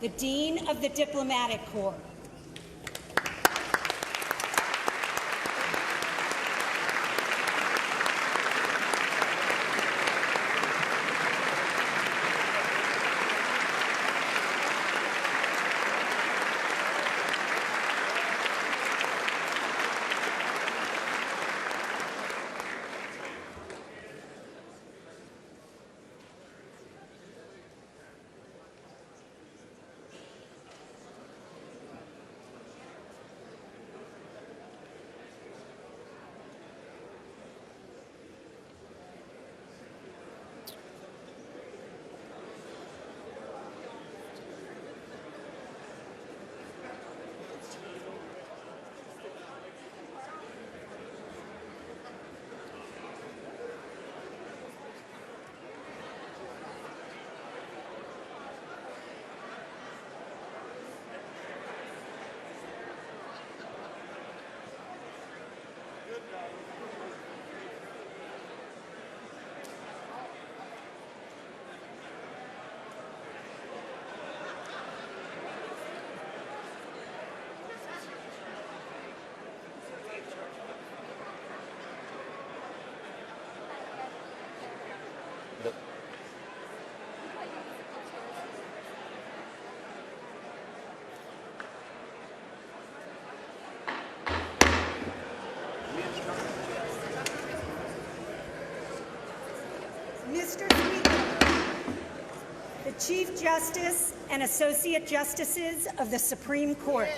the Dean of the Diplomatic Corps. Mr. Speaker, the Chief Justice and Associate Justices of the Supreme Court.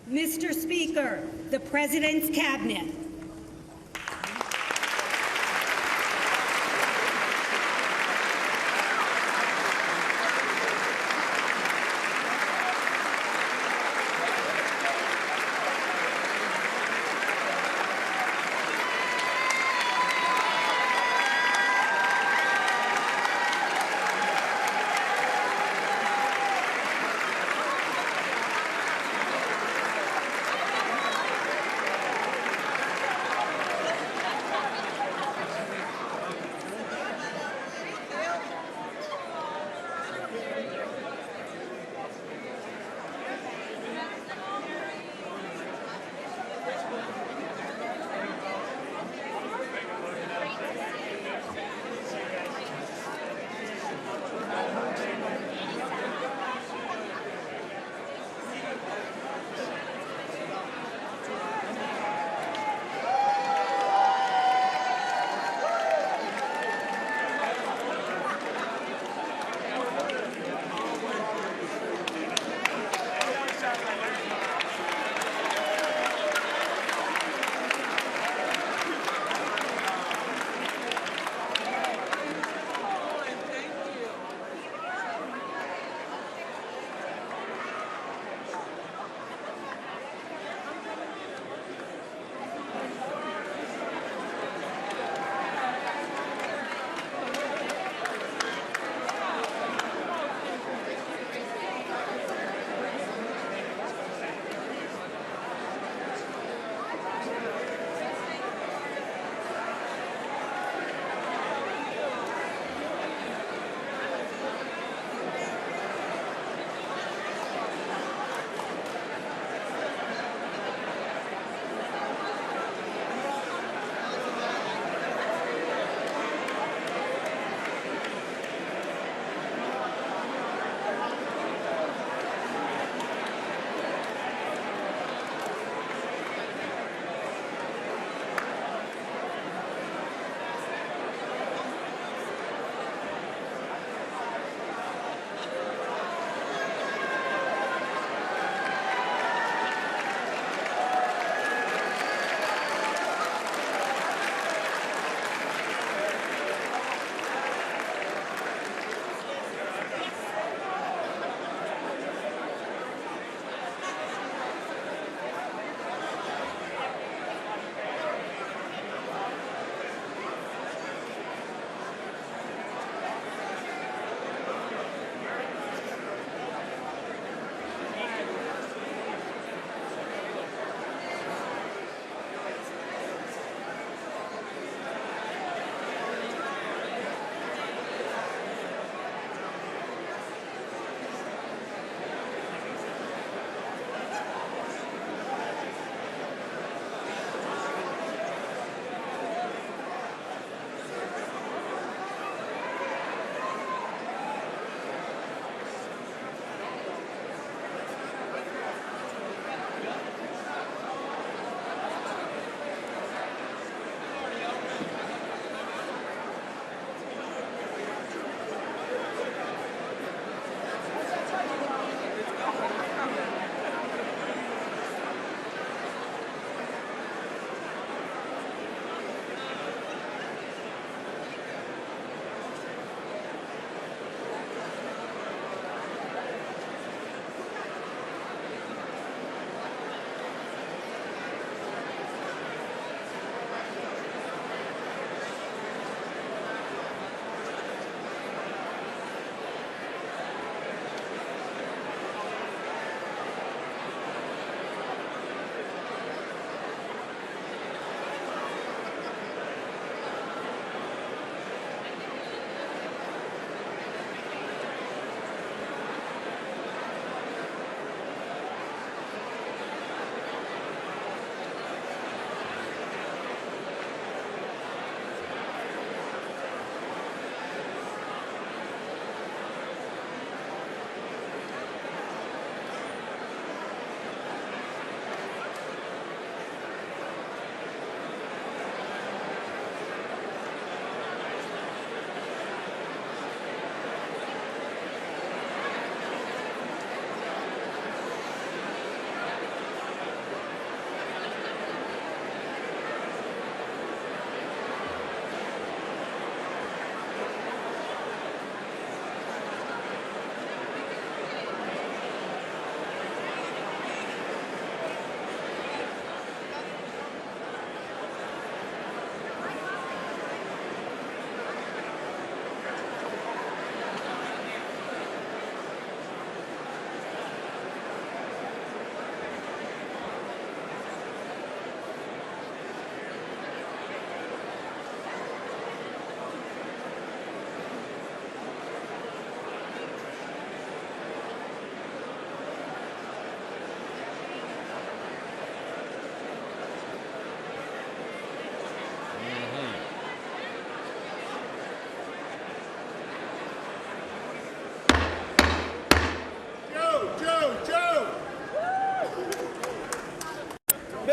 Mr. Speaker, the President's Cabinet.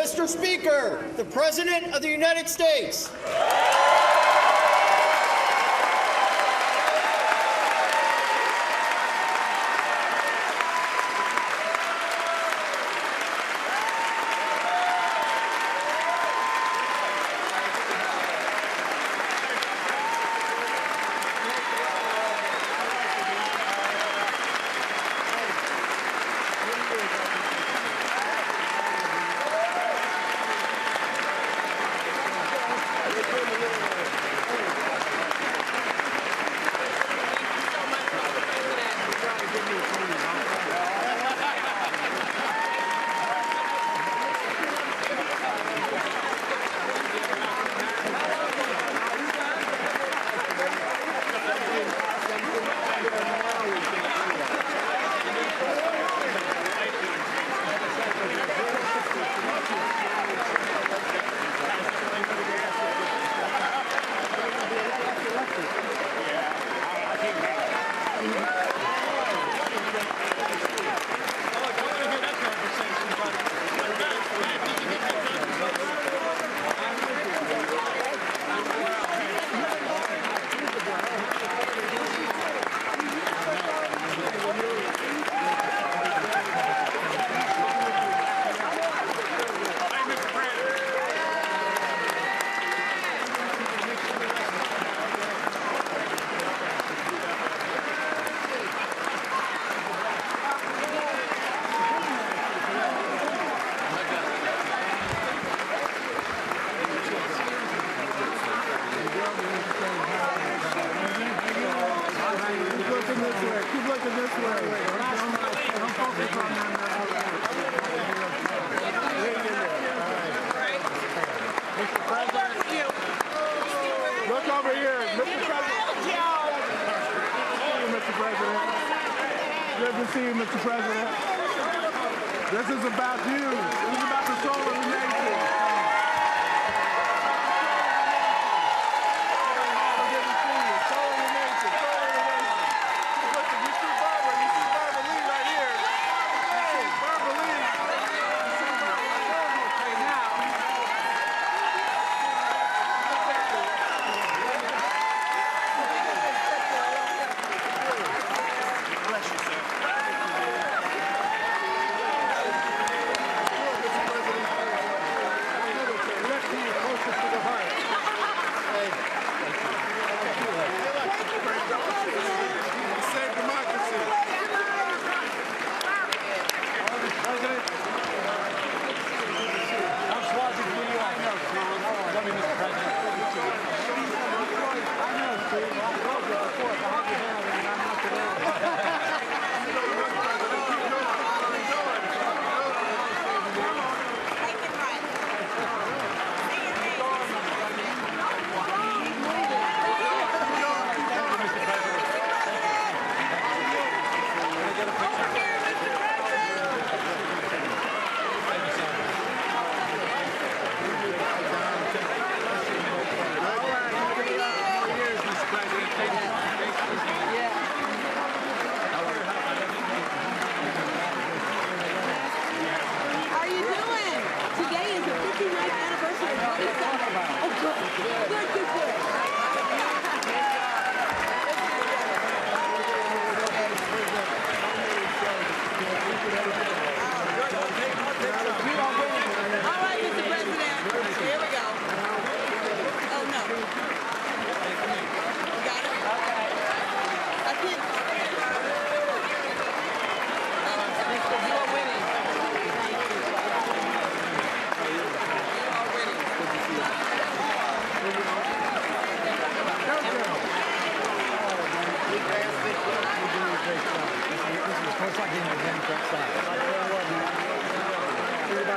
Mr. Speaker, the President of the United States. See you, Mr. President. This is about you. This is about the soul of the nation.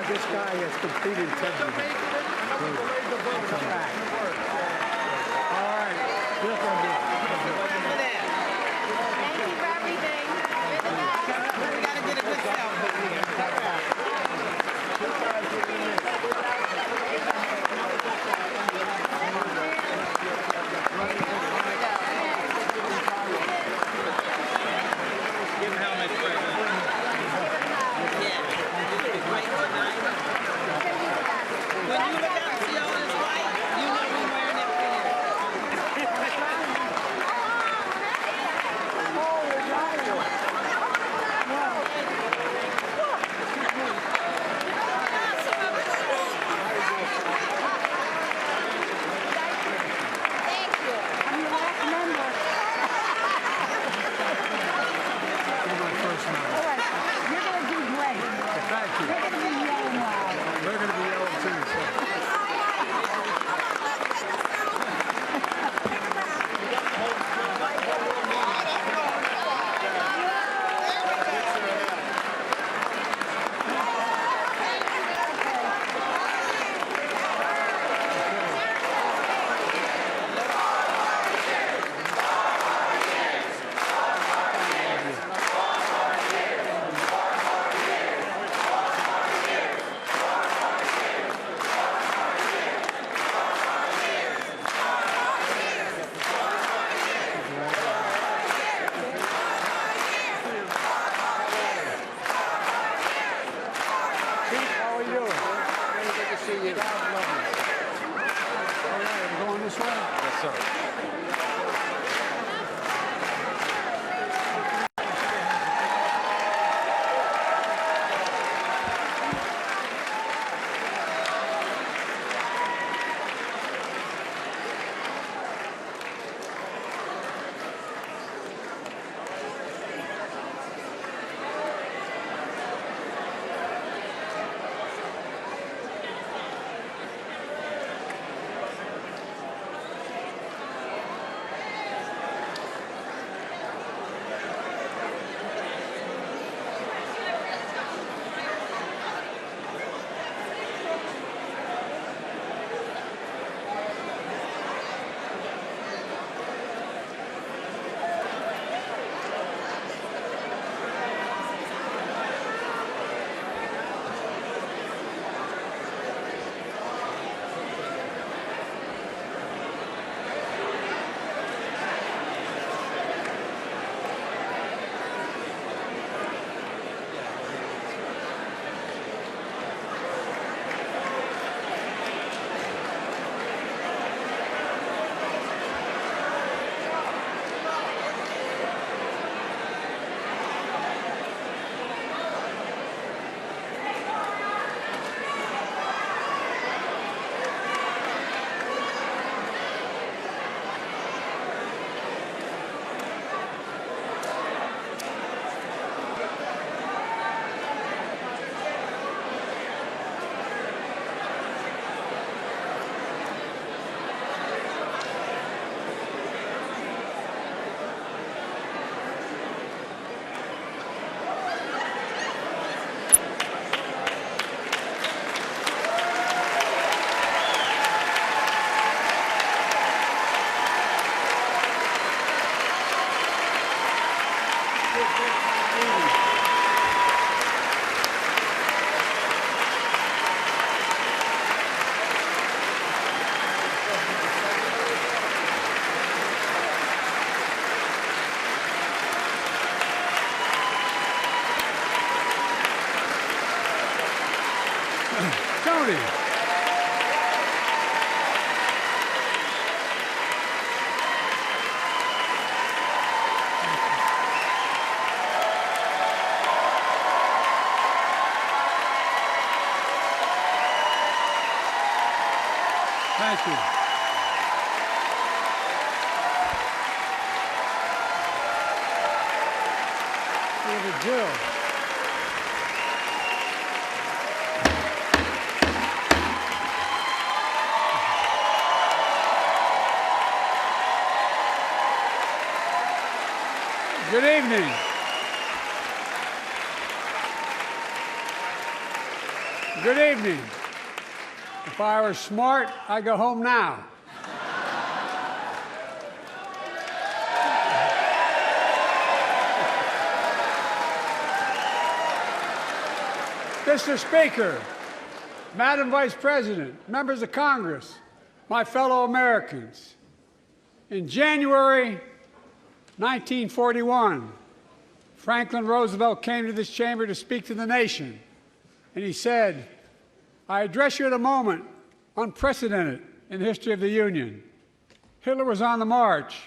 This guy has completed integrity. All right. Thank you for everything. We got to get a good selfie. Tony. Thank you. David Jill. Good evening. Good evening. If I were smart, I'd go home now. Mr. Speaker, Madam Vice President, members of Congress, my fellow Americans, in January 1941, Franklin Roosevelt came to this chamber to speak to the nation, and he said, I address you at a moment unprecedented in the history of the Union. Hitler was on the march.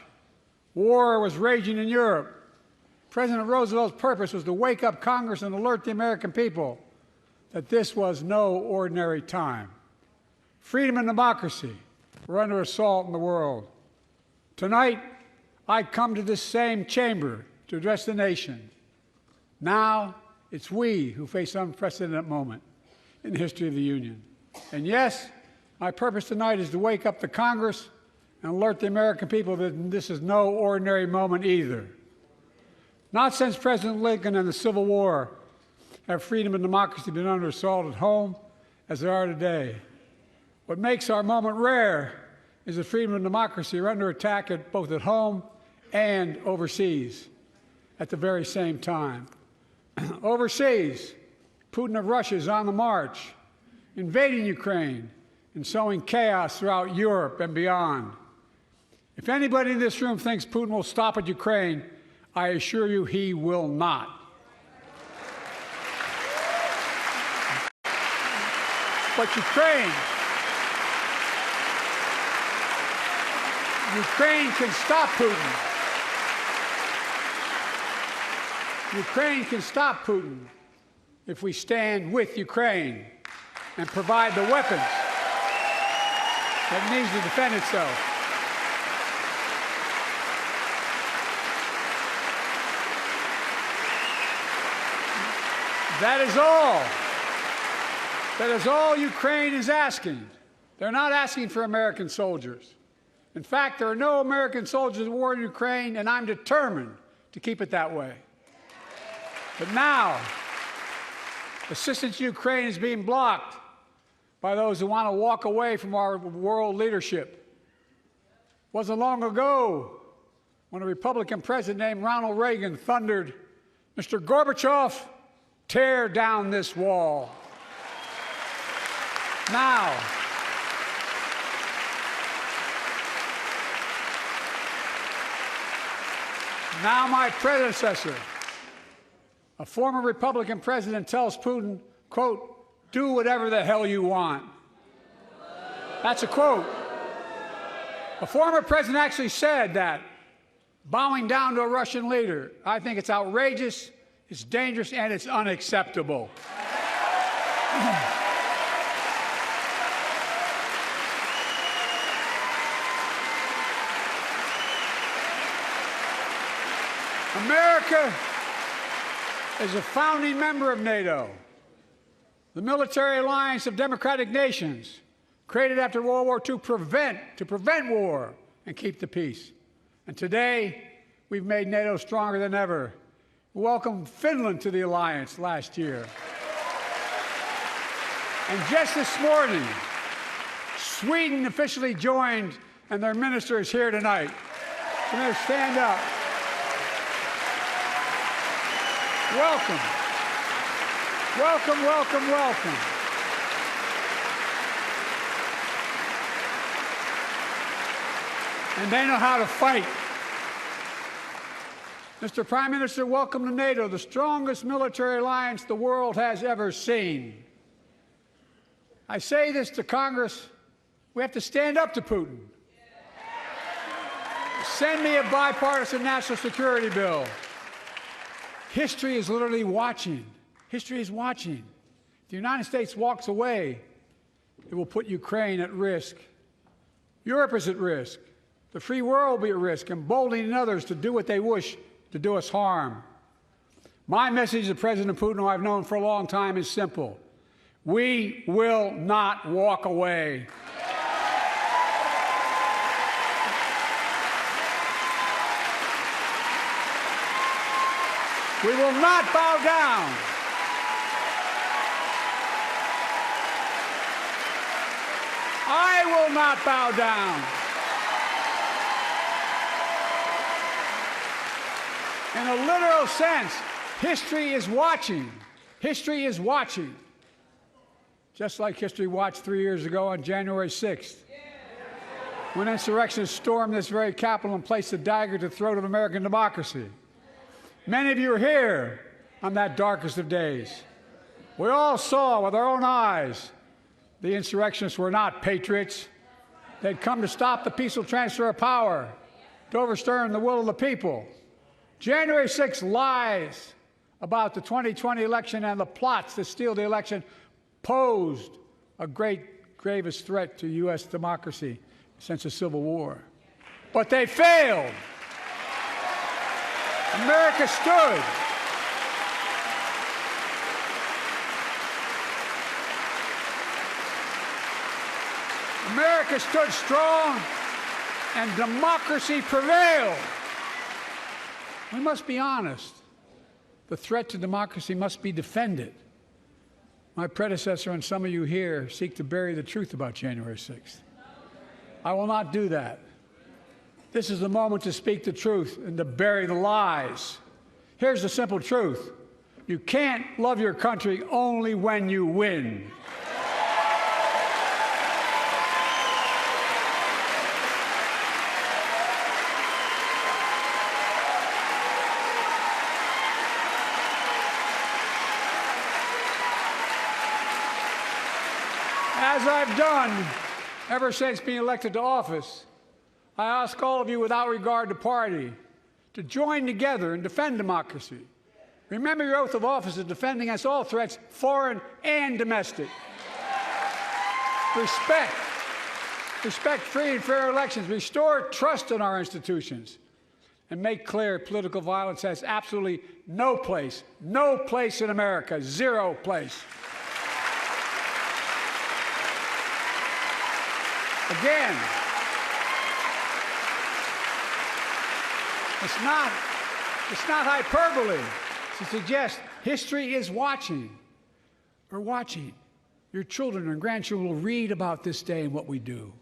War was raging in Europe. President Roosevelt's purpose was to wake up Congress and alert the American people that this was no ordinary time. Freedom and democracy were under assault in the world. Tonight, I come to this same chamber to address the nation. Now, it's we who face an unprecedented moment in the history of the Union. And yes, my purpose tonight is to wake up the Congress and alert the American people that this is no ordinary moment either. Not since President Lincoln and the Civil War have freedom and democracy been under assault at home as they are today. What makes our moment rare is that freedom and democracy are under attack both at home and overseas at the very same time. Overseas, Putin of Russia is on the march, invading Ukraine and sowing chaos throughout Europe and beyond. If anybody in this room thinks Putin will stop at Ukraine, I assure you he will not. But Ukraine can stop Putin. Ukraine can stop Putin if we stand with Ukraine and provide the weapons that it needs to defend itself. That is all. That is all Ukraine is asking. They're not asking for American soldiers. In fact, there are no American soldiers at war in Ukraine, and I'm determined to keep it that way. But now, assistance to Ukraine is being blocked by those who want to walk away from our world leadership. It wasn't long ago when a Republican president named Ronald Reagan thundered, Mr. Gorbachev, tear down this wall. Now, my predecessor, a former Republican president, tells Putin, quote, do whatever the hell you want. That's a quote. A former president actually said that, bowing down to a Russian leader. I think it's outrageous, it's dangerous, and it's unacceptable. America is a founding member of NATO, the military alliance of democratic nations created after World War II to prevent war and keep the peace. And today, we've made NATO stronger than ever. We welcomed Finland to the alliance last year. And just this morning, Sweden officially joined, and their minister is here tonight. I'm going to stand up. Welcome. Welcome, welcome, welcome. And they know how to fight. Mr. Prime Minister, welcome to NATO, the strongest military alliance the world has ever seen. I say this to Congress, we have to stand up to Putin. Send me a bipartisan national security bill. History is literally watching. History is watching. If the United States walks away, it will put Ukraine at risk. Europe is at risk. The free world will be at risk, emboldening others to do what they wish to do us harm. My message to President Putin, who I've known for a long time, is simple. We will not walk away. We will not bow down. I will not bow down. In a literal sense, history is watching. History is watching. Just like history watched 3 years ago on January 6th, when insurrectionists stormed this very Capitol and placed a dagger to the throat of American democracy. Many of you were here on that darkest of days. We all saw with our own eyes the insurrectionists were not patriots. They'd come to stop the peaceful transfer of power, to overturn the will of the people. January 6th lies about the 2020 election and the plots to steal the election posed a gravest threat to U.S. democracy since the Civil War. But they failed. America stood. America stood strong, and democracy prevailed. We must be honest. The threat to democracy must be defended. My predecessor and some of you here seek to bury the truth about January 6th. I will not do that. This is the moment to speak the truth and to bury the lies. Here's the simple truth. You can't love your country only when you win. As I've done ever since being elected to office, I ask all of you without regard to party to join together and defend democracy. Remember your oath of office of defending against all threats, foreign and domestic. Respect free and fair elections, restore trust in our institutions, and make clear political violence has absolutely no place in America, zero place. Again, it's not hyperbole to suggest history is watching. We're watching. Your children and grandchildren will read about this day and what we do.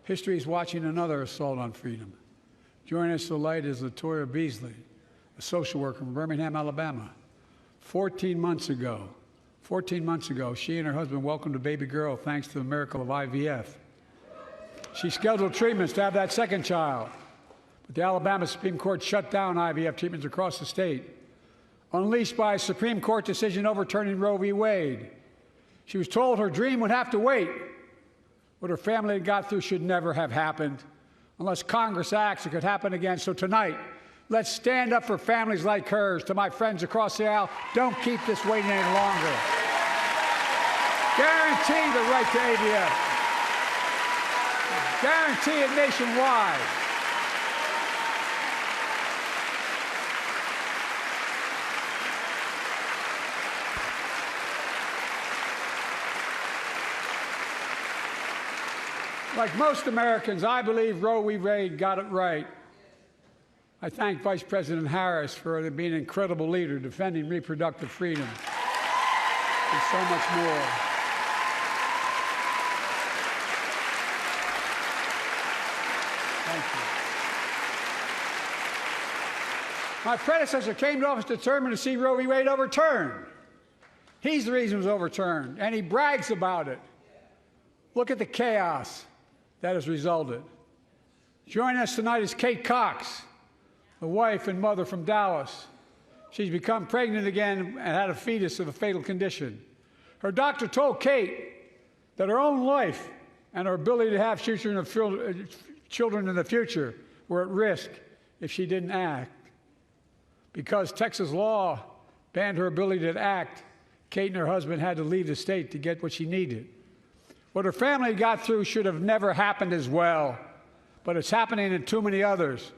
History is watching another assault on freedom. Joining us tonight is Latoya Beasley, a social worker from Birmingham, Alabama. 14 months ago, she and her husband welcomed a baby girl thanks to the miracle of IVF. She scheduled treatments to have that second child, but the Alabama Supreme Court shut down IVF treatments across the state, unleashed by a Supreme Court decision overturning Roe v. Wade. She was told her dream would have to wait. What her family had got through should never have happened. Unless Congress acts, it could happen again. So tonight, let's stand up for families like hers. To my friends across the aisle, don't keep this waiting any longer. Guarantee the right to AVF. Guarantee it nationwide. Like most Americans, I believe Roe v. Wade got it right. I thank Vice President Harris for being an incredible leader, defending reproductive freedom, and so much more. Thank you. My predecessor came to office determined to see Roe v. Wade overturned. He's the reason it was overturned, and he brags about it. Look at the chaos that has resulted. Joining us tonight is Kate Cox, the wife and mother from Dallas. She's become pregnant again and had a fetus of a fatal condition. Her doctor told Kate that her own life and her ability to have children in the future were at risk if she didn't act. Because Texas law banned her ability to act, Kate and her husband had to leave the state to get what she needed. What her family got through should have never happened as well, but it's happening in too many others.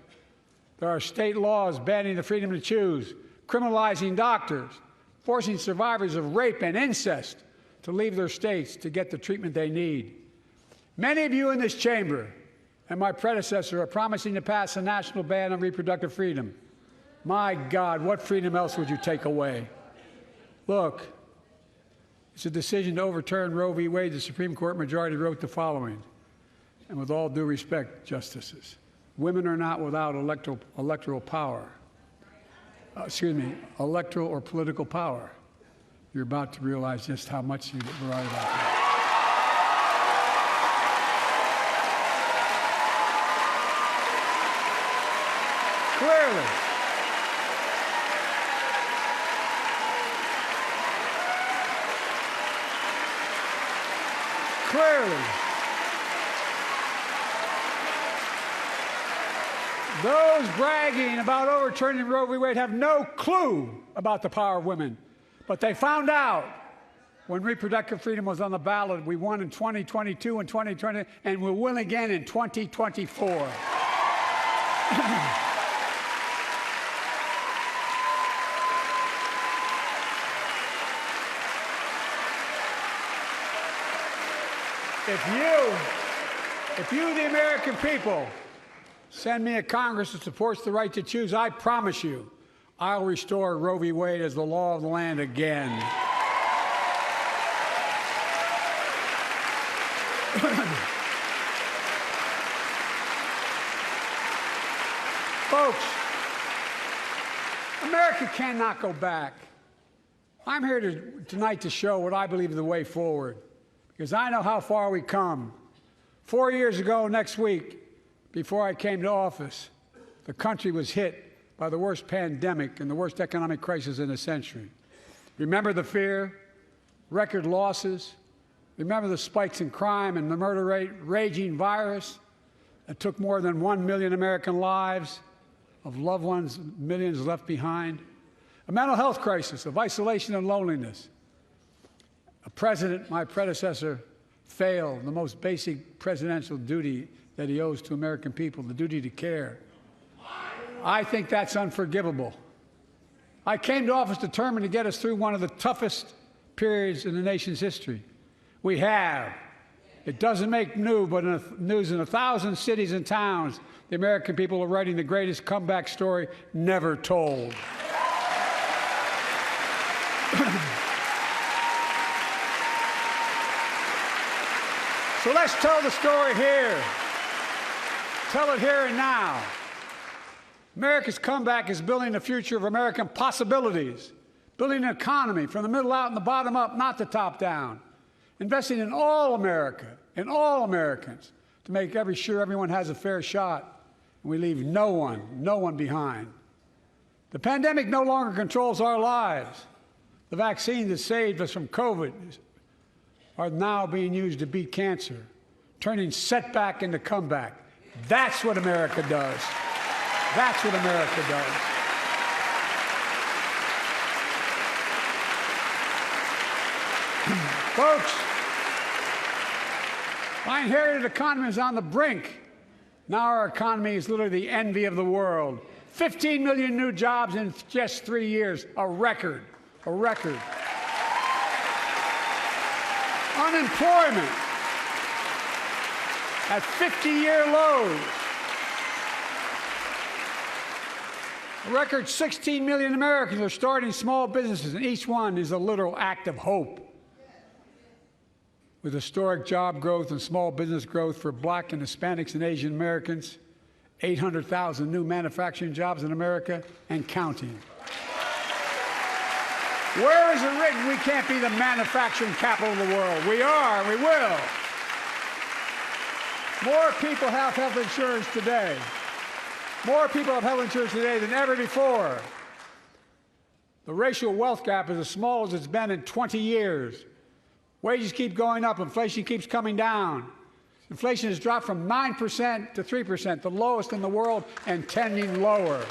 There are state laws banning the freedom to choose, criminalizing doctors, forcing survivors of rape and incest to leave their states to get the treatment they need. Many of you in this chamber and my predecessor are promising to pass a national ban on reproductive freedom. My God, what freedom else would you take away? Look, it's a decision to overturn Roe v. Wade. The Supreme Court majority wrote the following, and with all due respect, justices, women are not without electoral power. Electoral or political power. You're about to realize just how much you were right about that. Clearly, those bragging about overturning Roe v. Wade have no clue about the power of women. But they found out when reproductive freedom was on the ballot. We won in 2022 and 2020, and we'll win again in 2024. If you, the American people, send me a Congress that supports the right to choose, I promise you, I'll restore Roe v. Wade as the law of the land again. Folks, America cannot go back. I'm here tonight to show what I believe is the way forward, because I know how far we come. 4 years ago next week, before I came to office, the country was hit by the worst pandemic and the worst economic crisis in a century. Remember the fear, record losses? Remember the spikes in crime and the murder rate, raging virus that took more than 1 million American lives, of loved ones, millions left behind? A mental health crisis of isolation and loneliness. A president, my predecessor, failed the most basic presidential duty that he owes to American people, the duty to care. I think that's unforgivable. I came to office determined to get us through one of the toughest periods in the nation's history. We have. It doesn't make news in 1,000 cities and towns. The American people are writing the greatest comeback story never told. So let's tell the story here. Tell it here and now. America's comeback is building the future of American possibilities, building an economy from the middle out and the bottom up, not the top down, investing in all America, in all Americans, to make sure everyone has a fair shot, and we leave no one behind. The pandemic no longer controls our lives. The vaccines that saved us from COVID are now being used to beat cancer, turning setback into comeback. That's what America does. That's what America does. Folks, my inherited economy is on the brink. Now our economy is literally the envy of the world. 15 million new jobs in just 3 years, a record, a record. Unemployment at 50-year lows. A record 16 million Americans are starting small businesses, and each one is a literal act of hope. With historic job growth and small business growth for Black and Hispanics and Asian Americans, 800,000 new manufacturing jobs in America and counting. Where is it written we can't be the manufacturing capital of the world? We are, we will. More people have health insurance today. More people have health insurance today than ever before. The racial wealth gap is as small as it's been in 20 years. Wages keep going up, inflation keeps coming down. Inflation has dropped from 9% to 3%, the lowest in the world and tending lower.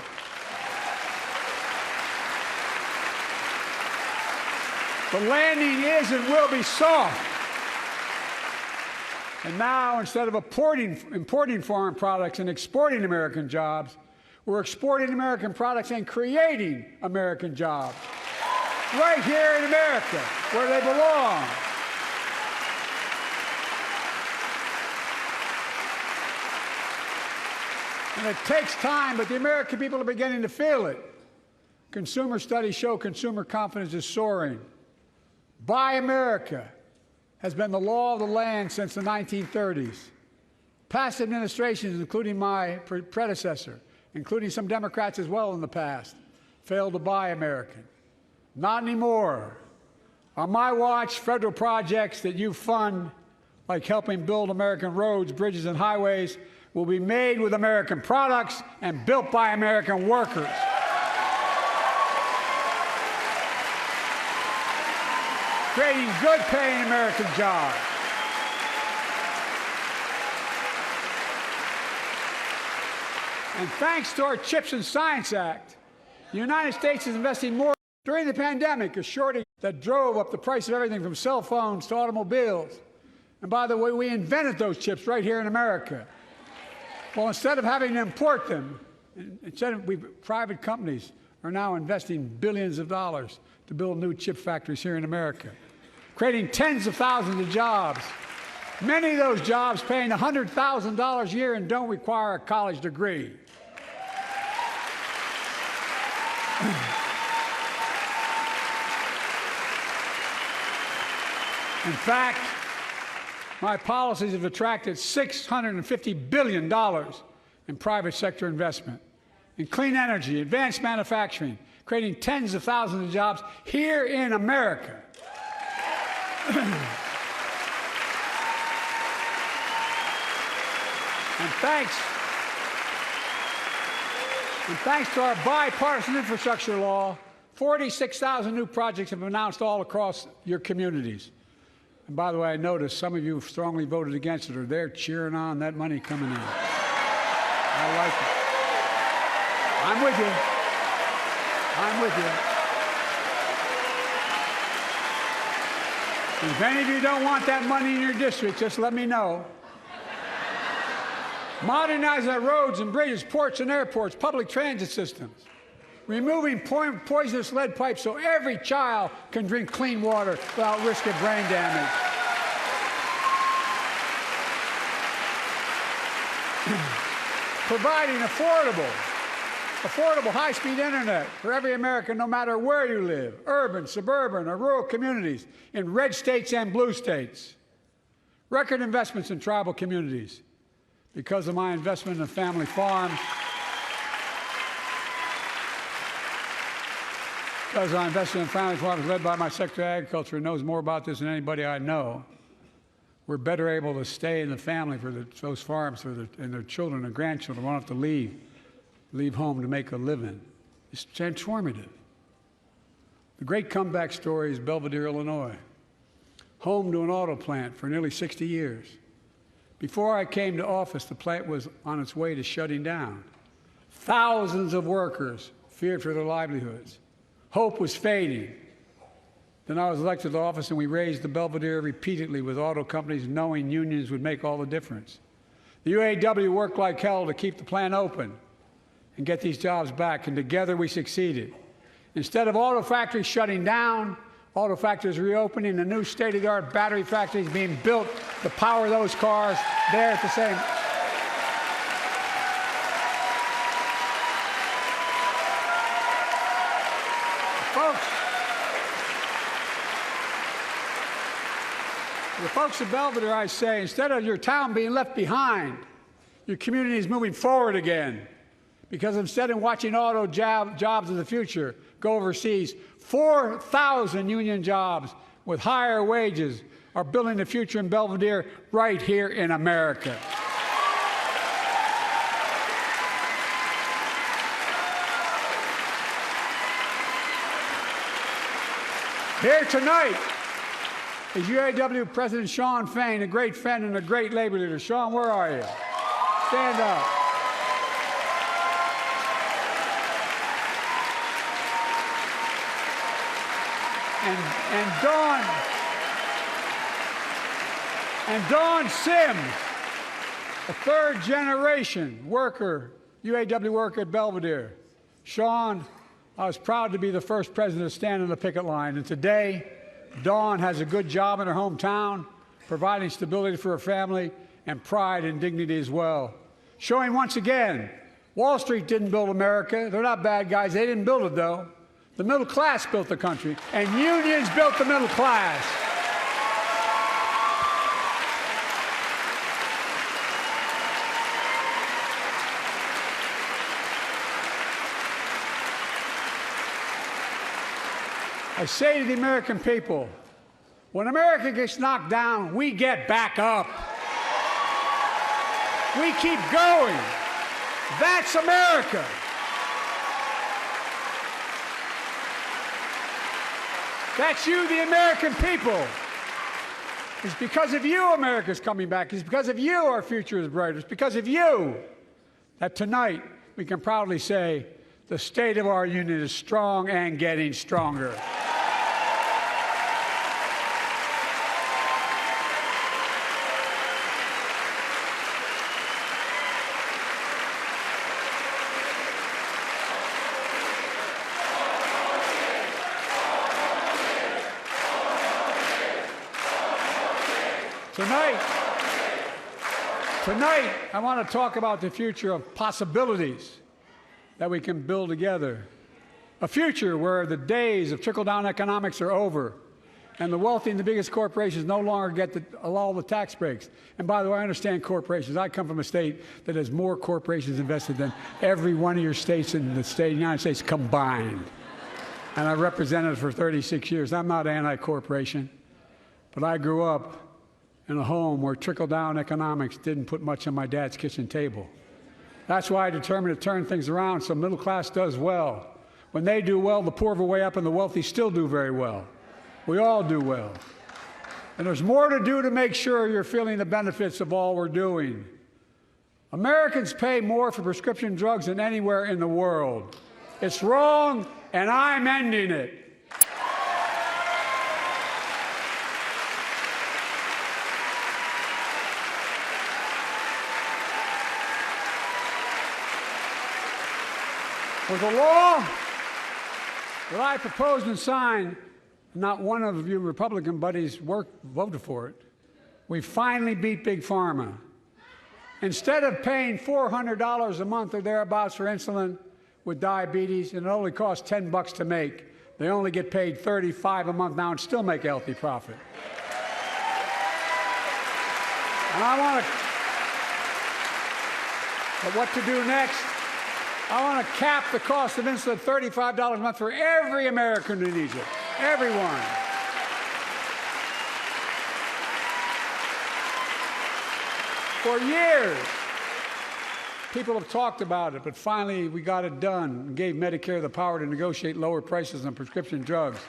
The landing is and will be soft. And now, instead of importing foreign products and exporting American jobs, we're exporting American products and creating American jobs. Right here in America, where they belong. And it takes time, but the American people are beginning to feel it. Consumer studies show consumer confidence is soaring. Buy America has been the law of the land since the 1930s. Past administrations, including my predecessor, including some Democrats as well in the past, failed to buy American. Not anymore. On my watch, federal projects that you fund, like helping build American roads, bridges, and highways, will be made with American products and built by American workers. Creating good-paying American jobs. And thanks to our CHIPS and Science Act, the United States is investing more. During the pandemic, a shortage that drove up the price of everything from cell phones to automobiles. And by the way, we invented those chips right here in America. Well, instead of having to import them, private companies are now investing billions of dollars to build new chip factories here in America, creating tens of thousands of jobs. Many of those jobs paying $100,000 a year and don't require a college degree. In fact, my policies have attracted $650 billion in private sector investment in clean energy, advanced manufacturing, creating tens of thousands of jobs here in America. And thanks to our bipartisan infrastructure law, 46,000 new projects have been announced all across your communities. And by the way, I noticed some of you strongly voted against it, or they're cheering on that money coming in. I like it. I'm with you. I'm with you. And if any of you don't want that money in your district, just let me know. Modernize our roads and bridges, ports and airports, public transit systems. Removing poisonous lead pipes so every child can drink clean water without risk of brain damage. Providing affordable high-speed internet for every American, no matter where you live, urban, suburban, or rural communities, in red states and blue states. Record investments in tribal communities. Because of my investment in family farms, because I invested in family farms led by my Secretary of Agriculture, who knows more about this than anybody I know, we're better able to stay in the family for those farms and their children and grandchildren won't have to leave home to make a living. It's transformative. The great comeback story is Belvedere, Illinois, home to an auto plant for nearly 60 years. Before I came to office, the plant was on its way to shutting down. Thousands of workers feared for their livelihoods. Hope was fading. Then I was elected to office, and we raised the Belvedere repeatedly with auto companies, knowing unions would make all the difference. The UAW worked like hell to keep the plant open and get these jobs back, and together we succeeded. Instead of auto factories shutting down, auto factories reopening, and new state-of-the-art battery factories being built to power those cars there at the same. The folks of Belvedere, I say, instead of your town being left behind, your community is moving forward again. Because instead of watching auto jobs of the future go overseas, 4,000 union jobs with higher wages are building the future in Belvedere right here in America. Here tonight is UAW President Shawn Fain, a great friend and a great labor leader. Shawn, where are you? Stand up. And Dawn Sims, a third-generation worker, UAW worker at Belvedere. Shawn, I was proud to be the first president to stand on the picket line, and today, Dawn has a good job in her hometown, providing stability for her family and pride and dignity as well. Showing once again, Wall Street didn't build America. They're not bad guys. They didn't build it, though. The middle class built the country, and unions built the middle class. I say to the American people, when America gets knocked down, we get back up. We keep going. That's America. That's you, the American people. It's because of you America's coming back. It's because of you our future is brighter. It's because of you that tonight we can proudly say the state of our union is strong and getting stronger. Tonight, I want to talk about the future of possibilities that we can build together. A future where the days of trickle-down economics are over, and the wealthy and the biggest corporations no longer get all the tax breaks. And by the way, I understand corporations. I come from a state that has more corporations invested than every one of your states in the state of the United States combined. And I represented it for 36 years. I'm not anti-corporation, but I grew up in a home where trickle-down economics didn't put much on my dad's kitchen table. That's why I determined to turn things around so middle class does well. When they do well, the poor go way up and the wealthy still do very well. We all do well. And there's more to do to make sure you're feeling the benefits of all we're doing. Americans pay more for prescription drugs than anywhere in the world. It's wrong, and I'm ending it. With the law that I proposed and signed, not one of you Republican buddies voted for it. We finally beat Big Pharma. Instead of paying $400 a month or thereabouts for insulin with diabetes, and it only costs $10 to make, they only get paid $35 a month now and still make a healthy profit. And but what to do next? I want to cap the cost of insulin at $35 a month for every American who needs it. Everyone. For years, people have talked about it, but finally we got it done and gave Medicare the power to negotiate lower prices on prescription drugs,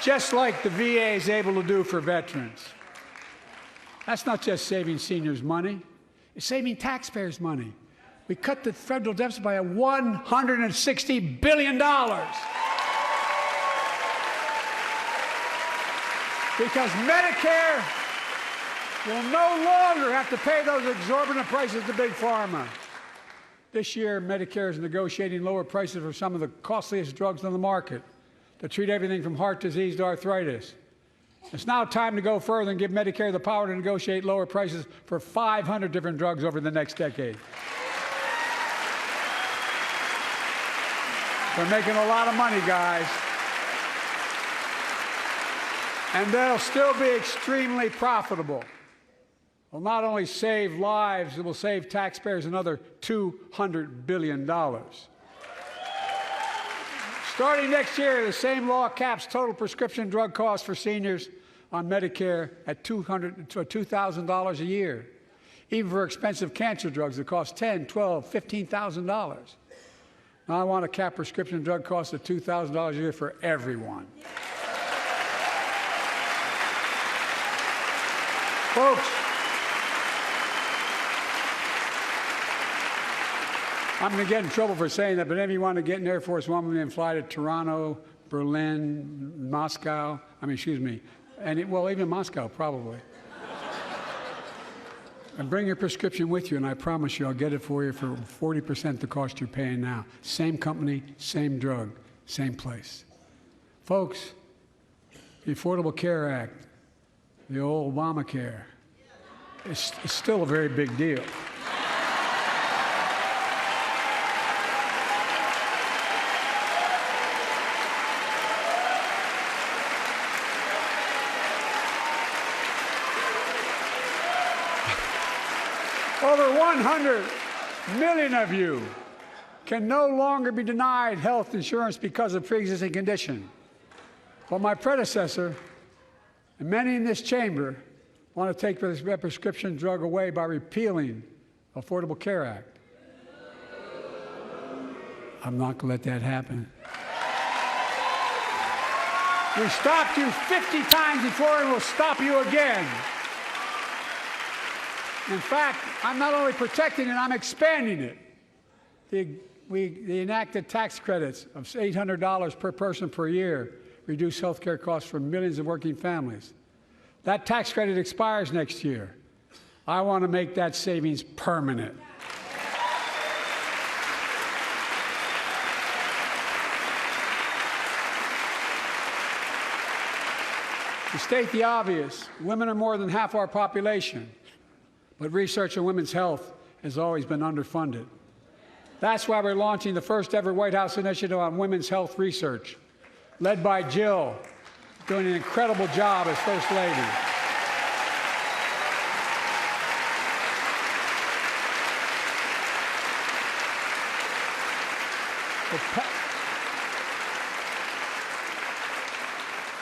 just like the VA is able to do for veterans. That's not just saving seniors money, it's saving taxpayers money. We cut the federal deficit by $160 billion. Because Medicare will no longer have to pay those exorbitant prices to Big Pharma. This year, Medicare is negotiating lower prices for some of the costliest drugs on the market to treat everything from heart disease to arthritis. It's now time to go further and give Medicare the power to negotiate lower prices for 500 different drugs over the next decade. They're making a lot of money, guys. And they'll still be extremely profitable. will not only save lives, it will save taxpayers another $200 billion. Starting next year, the same law caps total prescription drug costs for seniors on Medicare at $2,000 a year, even for expensive cancer drugs that cost $10,000, $12,000, $15,000. Now I want to cap prescription drug costs at $2,000 a year for everyone. Folks, I'm going to get in trouble for saying that, but if you want to get an Air Force One and fly to Toronto, Berlin, Moscow, well, even Moscow, probably. And bring your prescription with you, and I promise you I'll get it for you for 40% the cost you're paying now. Same company, same drug, same place. Folks, the Affordable Care Act, the old Obamacare, is still a very big deal. Over 100 million of you can no longer be denied health insurance because of pre-existing condition. But my predecessor, and many in this chamber, want to take this prescription drug away by repealing the Affordable Care Act. I'm not going to let that happen. We stopped you 50 times before, and we'll stop you again. In fact, I'm not only protecting it, I'm expanding it. They enacted tax credits of $800 per person per year, reduce health care costs for millions of working families. That tax credit expires next year. I want to make that savings permanent. To state the obvious, women are more than half our population. But research on women's health has always been underfunded. That's why we're launching the first ever White House initiative on women's health research, led by Jill, doing an incredible job as First Lady.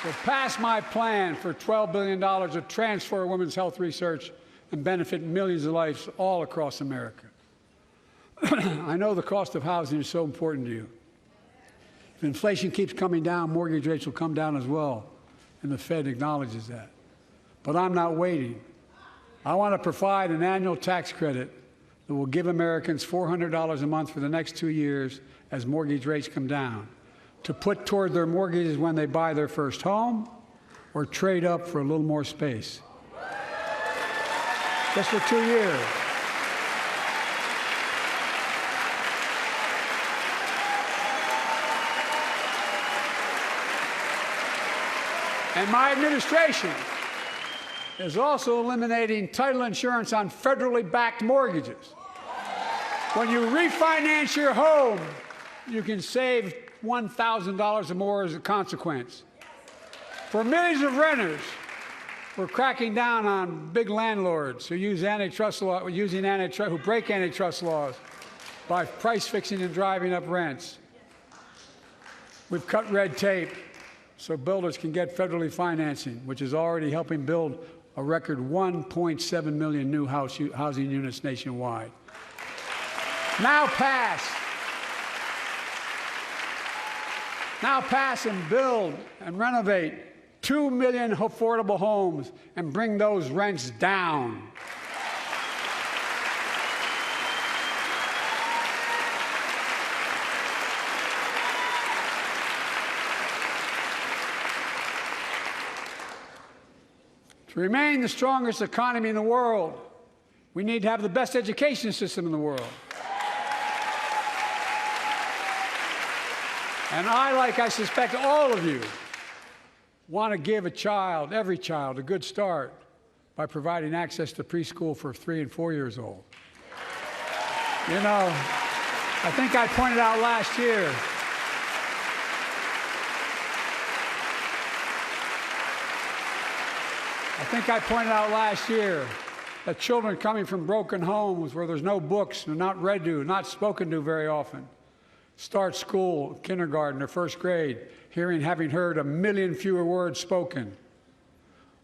So pass my plan for $12 billion to transfer women's health research and benefit millions of lives all across America. I know the cost of housing is so important to you. If inflation keeps coming down, mortgage rates will come down as well, and the Fed acknowledges that. But I'm not waiting. I want to provide an annual tax credit that will give Americans $400 a month for the next 2 years as mortgage rates come down, to put toward their mortgages when they buy their first home or trade up for a little more space. Just for 2 years. And my administration is also eliminating title insurance on federally backed mortgages. When you refinance your home, you can save $1,000 or more as a consequence. For millions of renters, we're cracking down on big landlords who use antitrust law, who break antitrust laws by price fixing and driving up rents. We've cut red tape so builders can get federally financing, which is already helping build a record 1.7 million new housing units nationwide. Now pass and build and renovate 2 million affordable homes and bring those rents down. To remain the strongest economy in the world, we need to have the best education system in the world. And I suspect all of you, want to give every child, a good start by providing access to preschool for 3 and 4 years old. You know, I think I pointed out last year that children coming from broken homes where there's no books, they're not read to, not spoken to very often, start school, kindergarten or first grade, having heard 1 million fewer words spoken.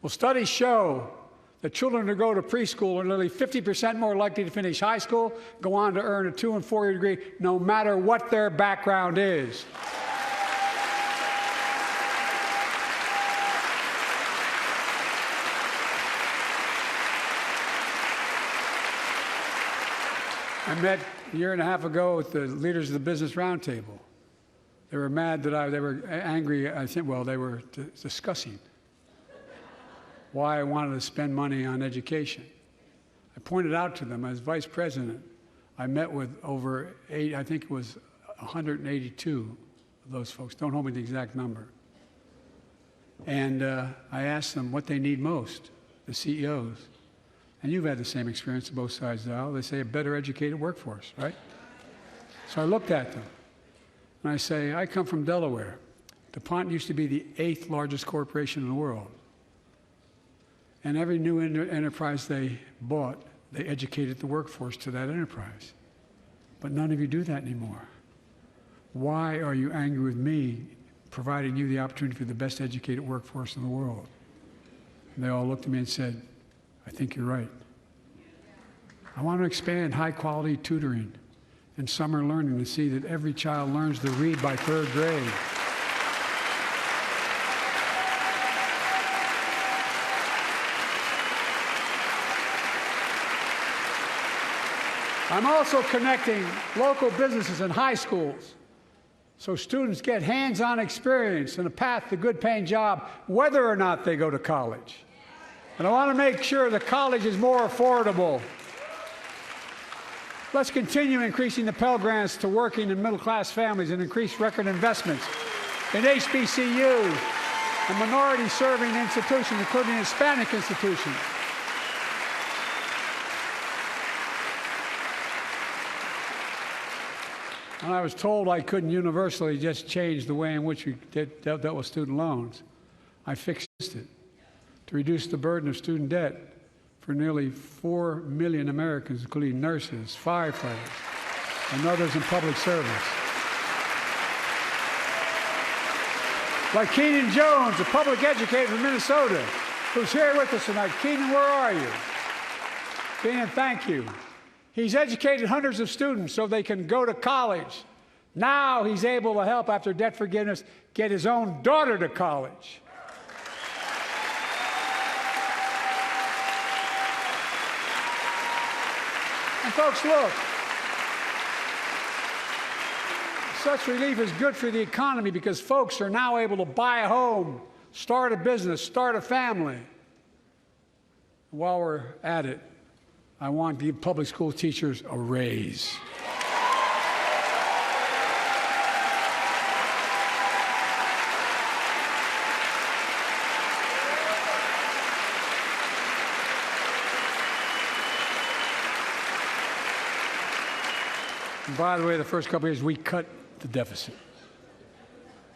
Well, studies show that children who go to preschool are nearly 50% more likely to finish high school, go on to earn a 2- and 4-year degree, no matter what their background is. I met a year and a half ago with the leaders of the Business Roundtable. They were mad that they were angry, I think, well, they were discussing why I wanted to spend money on education. I pointed out to them as vice president, I met with over I think it was 182 of those folks. Don't hold me to the exact number. And I asked them what they need most, the CEOs. And you've had the same experience on both sides of the aisle. They say a better educated workforce, right? So I looked at them, and I say, I come from Delaware. DuPont used to be the 8th largest corporation in the world. And every new enterprise they bought, they educated the workforce to that enterprise. But none of you do that anymore. Why are you angry with me providing you the opportunity for the best educated workforce in the world? And they all looked at me and said, I think you're right. I want to expand high-quality tutoring and summer learning to see that every child learns to read by 3rd grade. I'm also connecting local businesses and high schools so students get hands-on experience and a path to a good-paying job, whether or not they go to college. And I want to make sure the college is more affordable. Let's continue increasing the Pell Grants to working and middle-class families and increase record investments in HBCUs and minority-serving institutions, including Hispanic institutions. And I was told I couldn't universally just change the way in which we dealt with student loans. I fixed it to reduce the burden of student debt for nearly 4 million Americans, including nurses, firefighters, and others in public service. Like Keenan Jones, a public educator from Minnesota, who's here with us tonight. Keenan, where are you? Keenan, thank you. He's educated hundreds of students so they can go to college. Now he's able to help, after debt forgiveness, get his own daughter to college. And folks, look, such relief is good for the economy because folks are now able to buy a home, start a business, start a family. While we're at it, I want to give public school teachers a raise. And by the way, the first couple of years, we cut the deficit.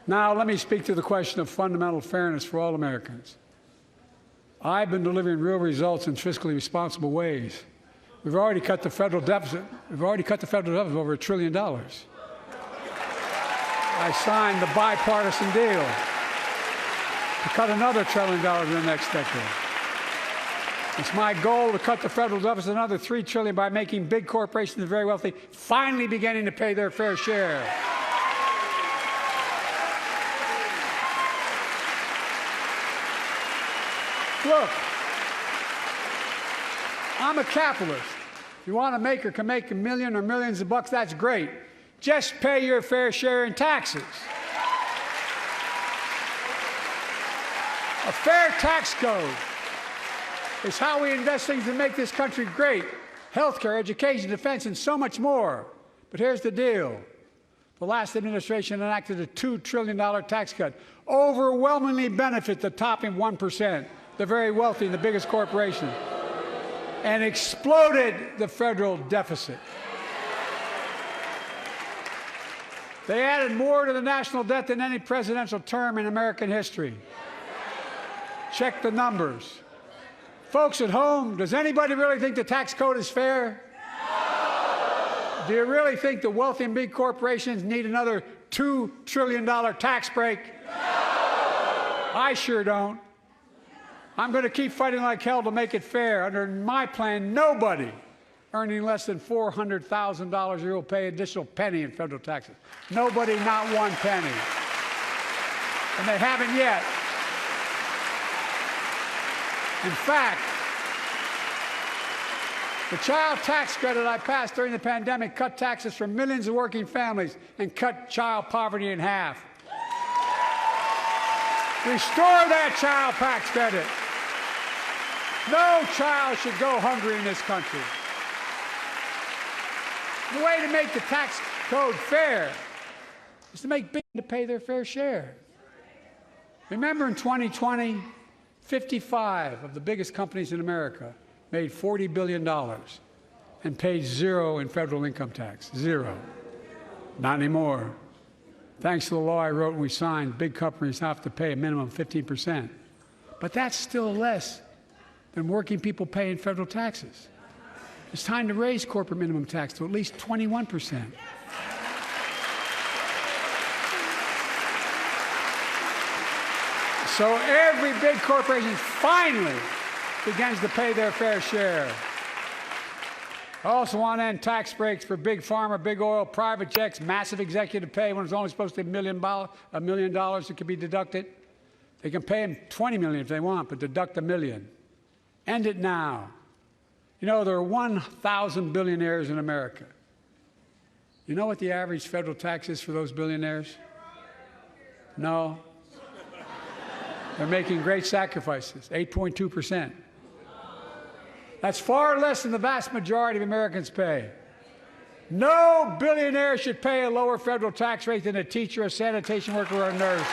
Now, let me speak to the question of fundamental fairness for all Americans. I've been delivering real results in fiscally responsible ways. We've already cut the federal deficit. We've already cut the federal deficit over $1 trillion. I signed the bipartisan deal to cut another $1 trillion in the next decade. It's my goal to cut the federal deficit another $3 trillion by making big corporations and the very wealthy finally beginning to pay their fair share. Look, I'm a capitalist. If you want to make or can make $1 million or millions of bucks, that's great. Just pay your fair share in taxes. A fair tax code is how we invest things to make this country great. Healthcare, education, defense, and so much more. But here's the deal. The last administration enacted a $2 trillion tax cut, overwhelmingly benefit the top 1%. The very wealthy and the biggest corporation, and exploded the federal deficit. They added more to the national debt than any presidential term in American history. Check the numbers. Folks at home, does anybody really think the tax code is fair? No. Do you really think the wealthy and big corporations need another $2 trillion tax break? No. I sure don't. I'm going to keep fighting like hell to make it fair. Under my plan, nobody earning less than $400,000 a year will pay an additional penny in federal taxes. Nobody, not one penny. And they haven't yet. In fact, the child tax credit I passed during the pandemic cut taxes for millions of working families and cut child poverty in half. Restore that child tax credit. No child should go hungry in this country. The way to make the tax code fair is to make big to pay their fair share. Remember in 2020, 55 of the biggest companies in America made $40 billion and paid zero in federal income tax. Zero. Not anymore. Thanks to the law I wrote and we signed, big companies have to pay a minimum of 15%. But that's still less than working people pay in federal taxes. It's time to raise corporate minimum tax to at least 21%. So every big corporation finally begins to pay their fair share. I also want to end tax breaks for big pharma, big oil, private jets, massive executive pay when it's only supposed to be $1 million that can be deducted. They can pay them $20 million if they want, but deduct $1 million. End it now. You know, there are 1,000 billionaires in America. You know what the average federal tax is for those billionaires? No. They're making great sacrifices, 8.2%. That's far less than the vast majority of Americans pay. No billionaire should pay a lower federal tax rate than a teacher, a sanitation worker, or a nurse.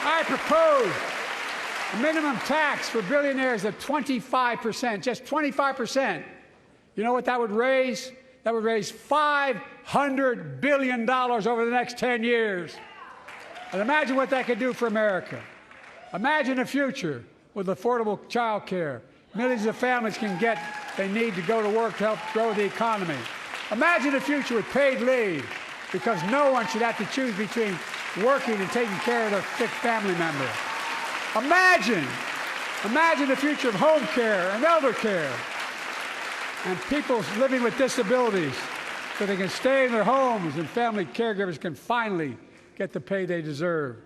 I propose a minimum tax for billionaires of 25%, just 25%. You know what that would raise? That would raise $500 billion over the next 10 years. And imagine what that could do for America. Imagine a future with affordable child care. Millions of families can get what they need to go to work to help grow the economy. Imagine a future with paid leave, because no one should have to choose between working and taking care of their sick family member. Imagine the future of home care and elder care, and people living with disabilities so they can stay in their homes and family caregivers can finally get the pay they deserve.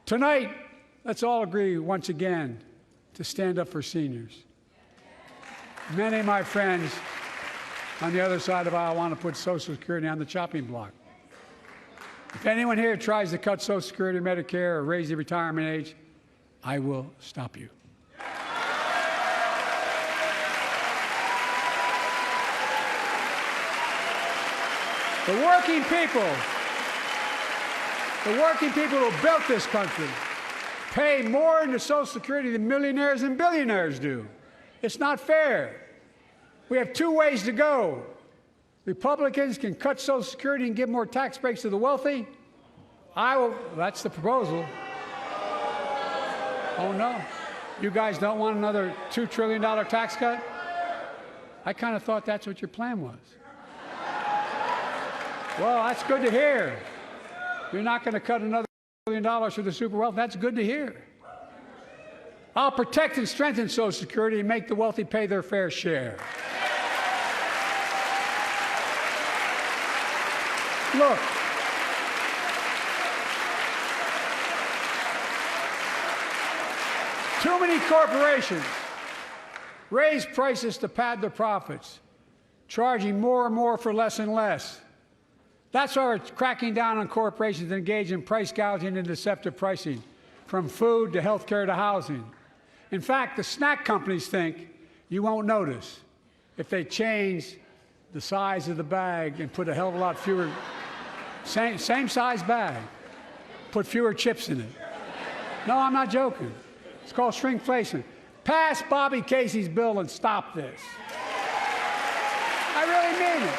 Tonight, let's all agree once again to stand up for seniors. Many of my friends on the other side of the aisle want to put Social Security on the chopping block. If anyone here tries to cut Social Security, Medicare, or raise the retirement age, I will stop you. The working people who built this country pay more into Social Security than millionaires and billionaires do. It's not fair. We have two ways to go. Republicans can cut Social Security and give more tax breaks to the wealthy. That's the proposal. Oh no, you guys don't want another $2 trillion tax cut? I kind of thought that's what your plan was. Well, that's good to hear. You're not going to cut another $1 billion for the super wealthy. That's good to hear. I'll protect and strengthen Social Security and make the wealthy pay their fair share. Look, too many corporations raise prices to pad their profits, charging more and more for less and less. That's why we're cracking down on corporations that engage in price gouging and deceptive pricing, from food to health care to housing. In fact, the snack companies think you won't notice if they change the size of the bag and put a hell of a lot fewer, same size bag, put fewer chips in it. No, I'm not joking. It's called shrinkflation. Pass Bobby Casey's bill and stop this. I really mean it.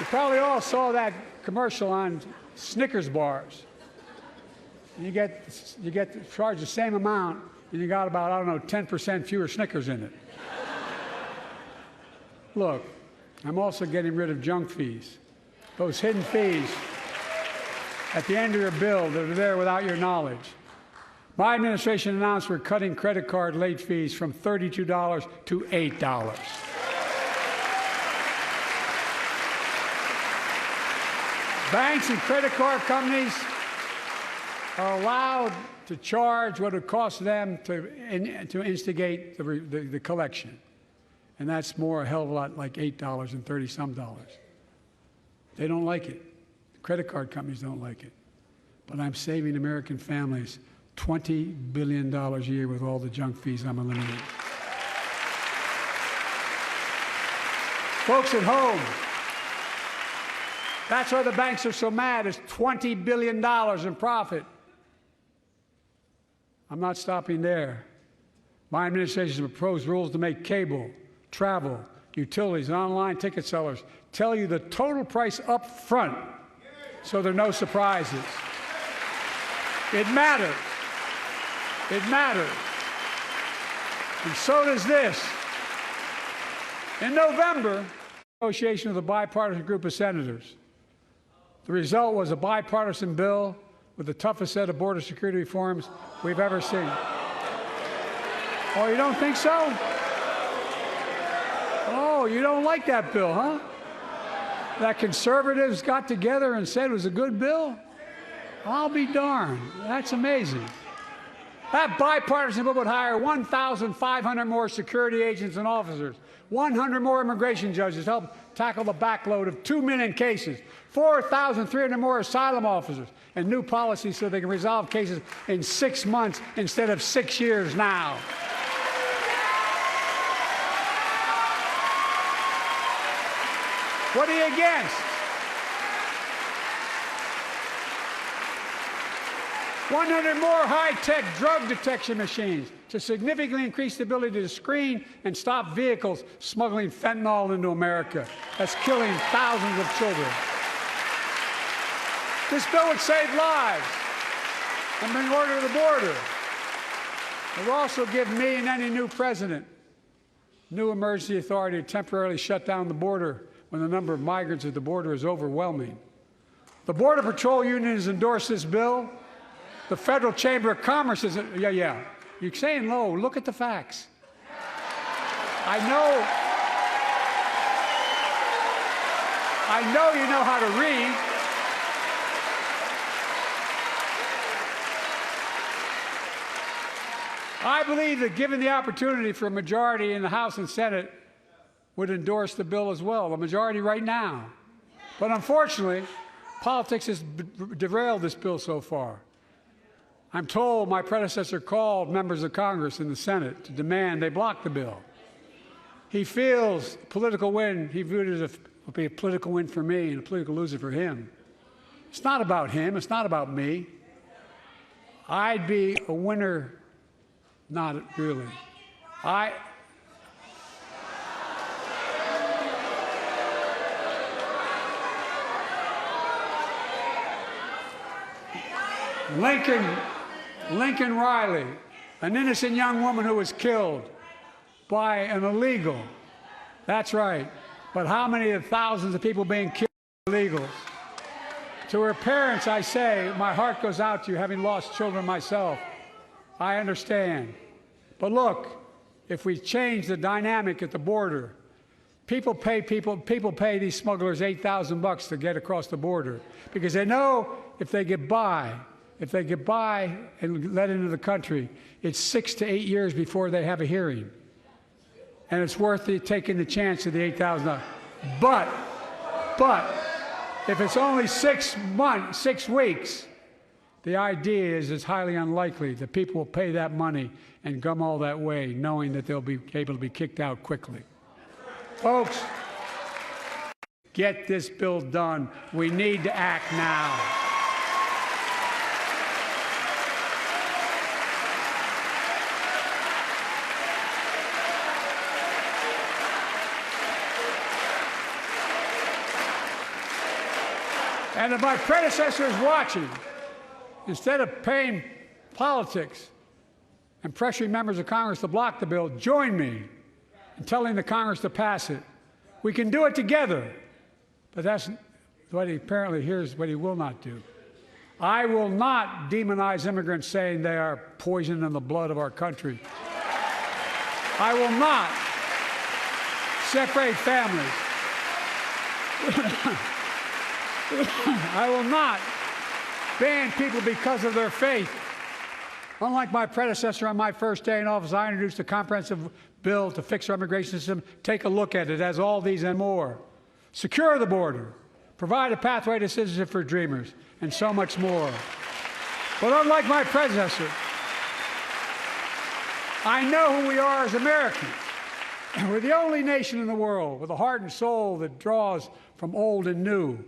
You probably all saw that commercial on Snickers bars. You get charged the same amount, and you got about, I don't know, 10% fewer Snickers in it. Look, I'm also getting rid of junk fees. Those hidden fees at the end of your bill that are there without your knowledge. My administration announced we're cutting credit card late fees from $32 to $8. Banks and credit card companies are allowed to charge what it costs them to instigate the collection. And that's more, a hell of a lot, like $8 and 30-some dollars. They don't like it. Credit card companies don't like it. But I'm saving American families $20 billion a year with all the junk fees I'm eliminating. Folks at home, that's why the banks are so mad. It's $20 billion in profit. I'm not stopping there. My administration has proposed rules to make cable, travel, utilities, and online ticket sellers tell you the total price up front so there are no surprises. It matters. It matters. And so does this. In November, negotiation with a bipartisan group of senators. The result was a bipartisan bill with the toughest set of border security reforms we've ever seen. Oh, you don't think so? Oh, you don't like that bill, huh? That conservatives got together and said it was a good bill? I'll be darned. That's amazing. That bipartisan bill would hire 1,500 more security agents and officers, 100 more immigration judges to help tackle the backload of 2 million cases, 4,300 more asylum officers, and new policies so they can resolve cases in 6 months instead of 6 years now. What are you against? 100 more high-tech drug detection machines to significantly increase the ability to screen and stop vehicles smuggling fentanyl into America. That's killing thousands of children. This bill would save lives and bring order to the border. It will also give me and any new president new emergency authority to temporarily shut down the border when the number of migrants at the border is overwhelming. The Border Patrol Union has endorsed this bill. The Federal Chamber of Commerce is, yeah. You're saying low. Look at the facts. I know you know how to read. I believe that given the opportunity for a majority in the House and Senate would endorse the bill as well, a majority right now. But unfortunately, politics has derailed this bill so far. I'm told my predecessor called members of Congress in the Senate to demand they block the bill. He feels political win, he viewed it as a political win for me and a political loser for him. It's not about him, it's not about me. I'd be a winner, not really. Lincoln Riley, an innocent young woman who was killed by an illegal. That's right. But how many of the thousands of people being killed are illegals? To her parents, I say, my heart goes out to you, having lost children myself. I understand. But look, if we change the dynamic at the border, people pay these smugglers $8,000 to get across the border because they know if they get by and let into the country, it's 6 to 8 years before they have a hearing. And it's worth taking the chance of the $8,000. But if it's only 6 weeks, the idea is it's highly unlikely that people will pay that money and come all that way, knowing that they'll be able to be kicked out quickly. Folks, get this bill done. We need to act now. And if my predecessor is watching, instead of paying politics and pressuring members of Congress to block the bill, join me in telling the Congress to pass it. We can do it together. But that's what he apparently here's what he will not do. I will not demonize immigrants saying they are poison in the blood of our country. I will not separate families. I will not ban people because of their faith. Unlike my predecessor on my first day in office, I introduced a comprehensive bill to fix our immigration system. Take a look at it. It has all these and more. Secure the border. Provide a pathway to citizenship for dreamers, and so much more. But unlike my predecessor, I know who we are as Americans. We're the only nation in the world with a heart and soul that draws from old and new.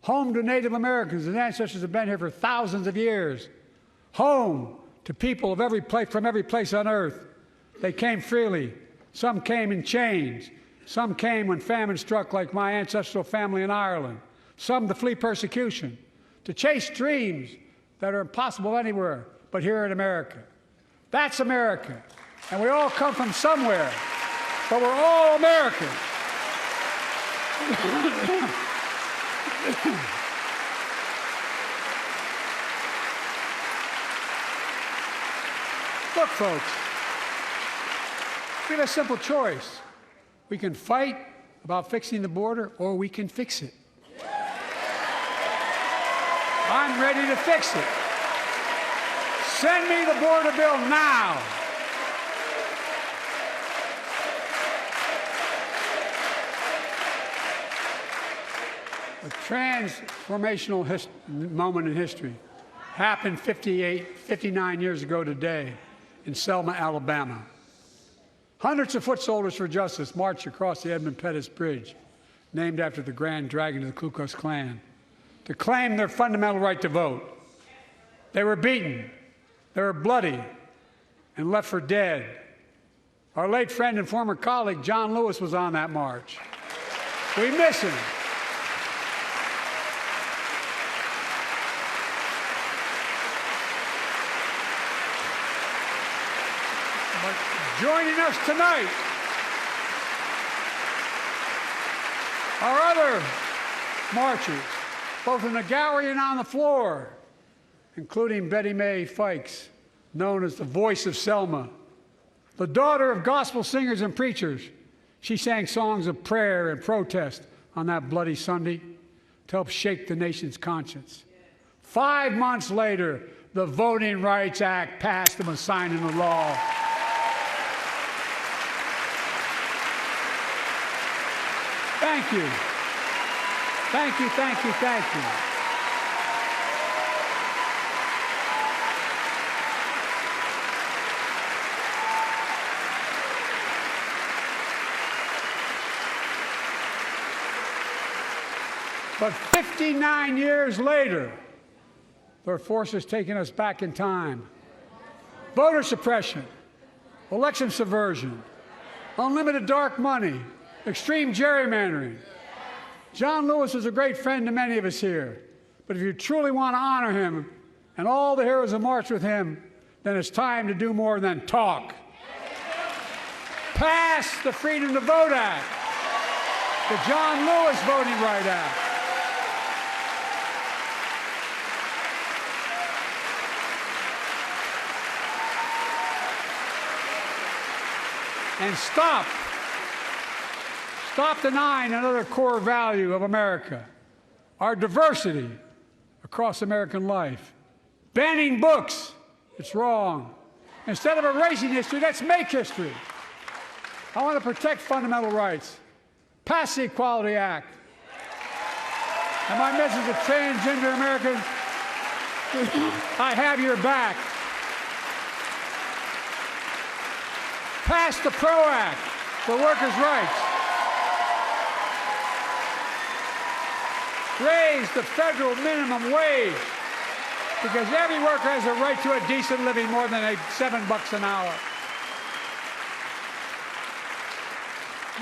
Home to Native Americans, whose ancestors have been here for thousands of years. Home to people of every place, from every place on earth. They came freely. Some came in chains. Some came when famine struck, like my ancestral family in Ireland. Some to flee persecution, to chase dreams that are impossible anywhere but here in America. That's America. And we all come from somewhere, but we're all Americans. Look, folks, we have a simple choice. We can fight about fixing the border, or we can fix it. I'm ready to fix it. Send me the border bill now. A transformational moment in history happened 59 years ago today in Selma, Alabama. Hundreds of foot soldiers for justice marched across the Edmund Pettus Bridge, named after the Grand Dragon of the Ku Klux Klan, to claim their fundamental right to vote. They were beaten, they were bloody, and left for dead. Our late friend and former colleague, John Lewis, was on that march. We miss him. Joining us tonight are other marchers, both in the gallery and on the floor, including Betty Mae Fikes, known as the voice of Selma. The daughter of gospel singers and preachers, she sang songs of prayer and protest on that bloody Sunday to help shake the nation's conscience. 5 months later, the Voting Rights Act passed and was signed into law. Thank you. Thank you, thank you, thank you. But 59 years later, their forces taking us back in time. Voter suppression, election subversion, unlimited dark money, extreme gerrymandering. John Lewis is a great friend to many of us here. But if you truly want to honor him and all the heroes who marched with him, then it's time to do more than talk. Pass the Freedom to Vote Act, the John Lewis Voting Rights Act. And stop denying another core value of America, our diversity across American life. Banning books, it's wrong. Instead of erasing history, let's make history. I want to protect fundamental rights. Pass the Equality Act. And my message to transgender Americans, I have your back. Pass the PRO Act for workers' rights. Raise the federal minimum wage, because every worker has a right to a decent living more than $7 an hour.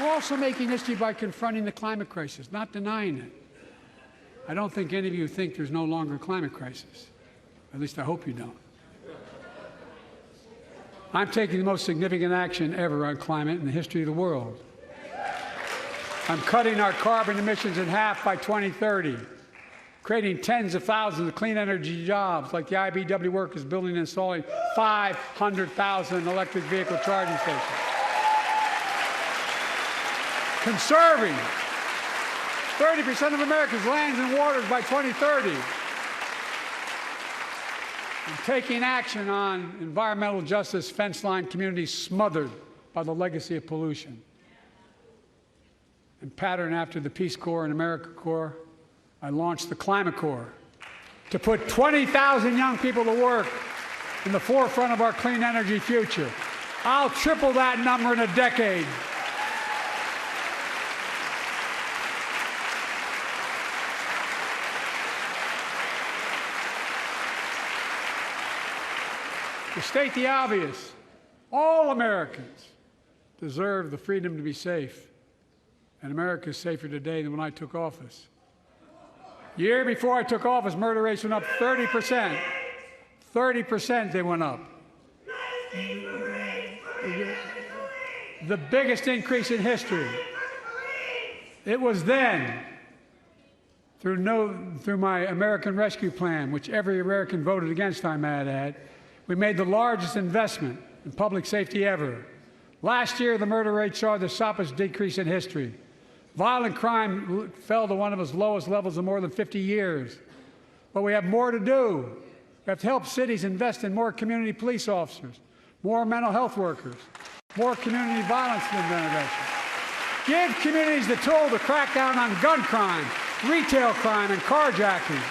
We're also making history by confronting the climate crisis, not denying it. I don't think any of you think there's no longer a climate crisis. At least I hope you don't. I'm taking the most significant action ever on climate in the history of the world. I'm cutting our carbon emissions in half by 2030, creating tens of thousands of clean energy jobs like the IBEW workers building and installing 500,000 electric vehicle charging stations. Conserving 30% of America's lands and waters by 2030. And taking action on environmental justice, fence-line communities smothered by the legacy of pollution. And patterned after the Peace Corps and AmeriCorps, I launched the Climate Corps to put 20,000 young people to work in the forefront of our clean energy future. I'll triple that number in a decade. To state the obvious, all Americans deserve the freedom to be safe. And America is safer today than when I took office. The year before I took office, murder rates went up 30%. 30% they went up. The biggest increase in history. It was then, through my American Rescue Plan, which every American voted against, I might add, we made the largest investment in public safety ever. Last year, the murder rate saw the sharpest decrease in history. Violent crime fell to one of its lowest levels in more than 50 years. But we have more to do. We have to help cities invest in more community police officers, more mental health workers, more community violence intervention. Give communities the tool to crack down on gun crime, retail crime, and carjacking.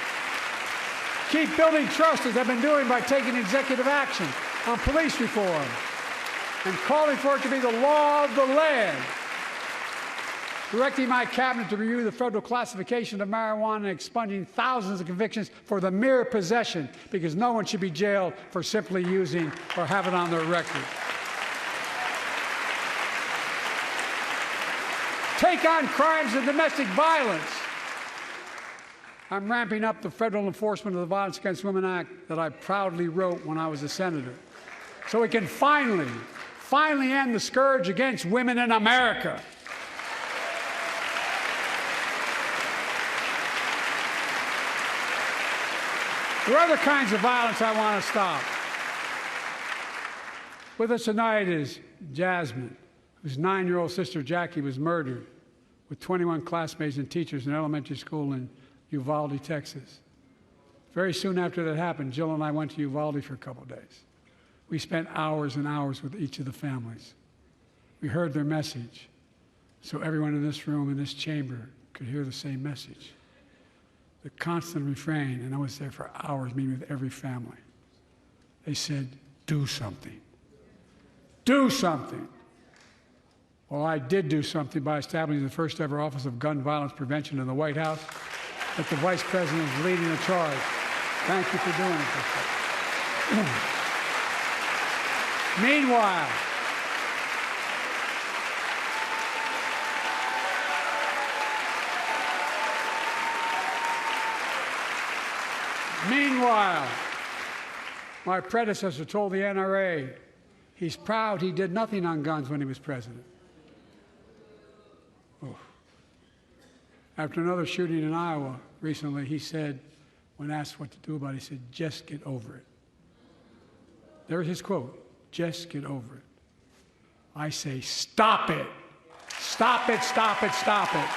Keep building trust, as I've been doing by taking executive action on police reform and calling for it to be the law of the land. Directing my cabinet to review the federal classification of marijuana and expunging thousands of convictions for the mere possession, because no one should be jailed for simply using or have it on their record. Take on crimes of domestic violence. I'm ramping up the Federal Enforcement of the Violence Against Women Act that I proudly wrote when I was a senator, so we can finally end the scourge against women in America. There are other kinds of violence I want to stop. With us tonight is Jasmine, whose 9-year-old sister Jackie was murdered with 21 classmates and teachers in an elementary school in Uvalde, Texas. Very soon after that happened, Jill and I went to Uvalde for a couple of days. We spent hours and hours with each of the families. We heard their message, so everyone in this room, in this chamber, could hear the same message. The constant refrain, and I was there for hours meeting with every family. They said, do something. Do something. Well, I did do something by establishing the first ever Office of Gun Violence Prevention in the White House, that the Vice President is leading the charge. Thank you for doing it. Meanwhile, my predecessor told the NRA he's proud he did nothing on guns when he was president. Oh. After another shooting in Iowa recently, he said, when asked what to do about it, he said, just get over it. There's his quote, just get over it. I say, stop it. Stop it, stop it, stop it.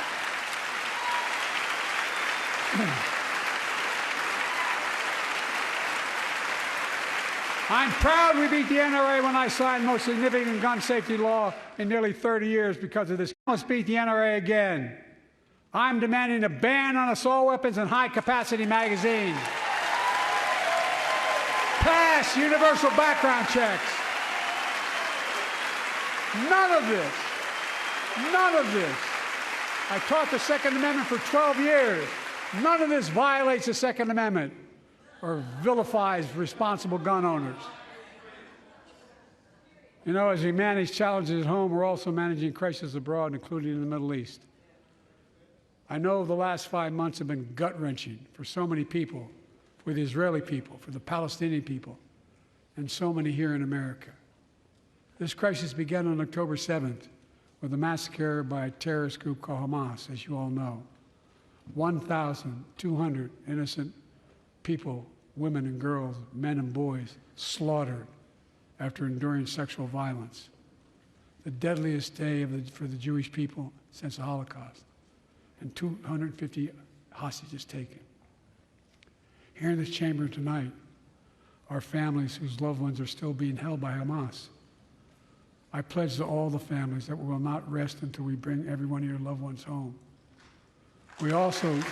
I'm proud we beat the NRA when I signed the most significant gun safety law in nearly 30 years because of this. We must beat the NRA again. I'm demanding a ban on assault weapons and high-capacity magazines. Pass universal background checks. None of this. I taught the Second Amendment for 12 years. None of this violates the Second Amendment or vilifies responsible gun owners. You know, as we manage challenges at home, we're also managing crises abroad, including in the Middle East. I know the last 5 months have been gut-wrenching for so many people, for the Israeli people, for the Palestinian people, and so many here in America. This crisis began on October 7th with a massacre by a terrorist group called Hamas, as you all know. 1,200 innocent people, women and girls, men and boys, slaughtered after enduring sexual violence. The deadliest day for the Jewish people since the Holocaust, and 250 hostages taken. Here in this chamber tonight are families whose loved ones are still being held by Hamas. I pledge to all the families that we will not rest until we bring every one of your loved ones home. We also we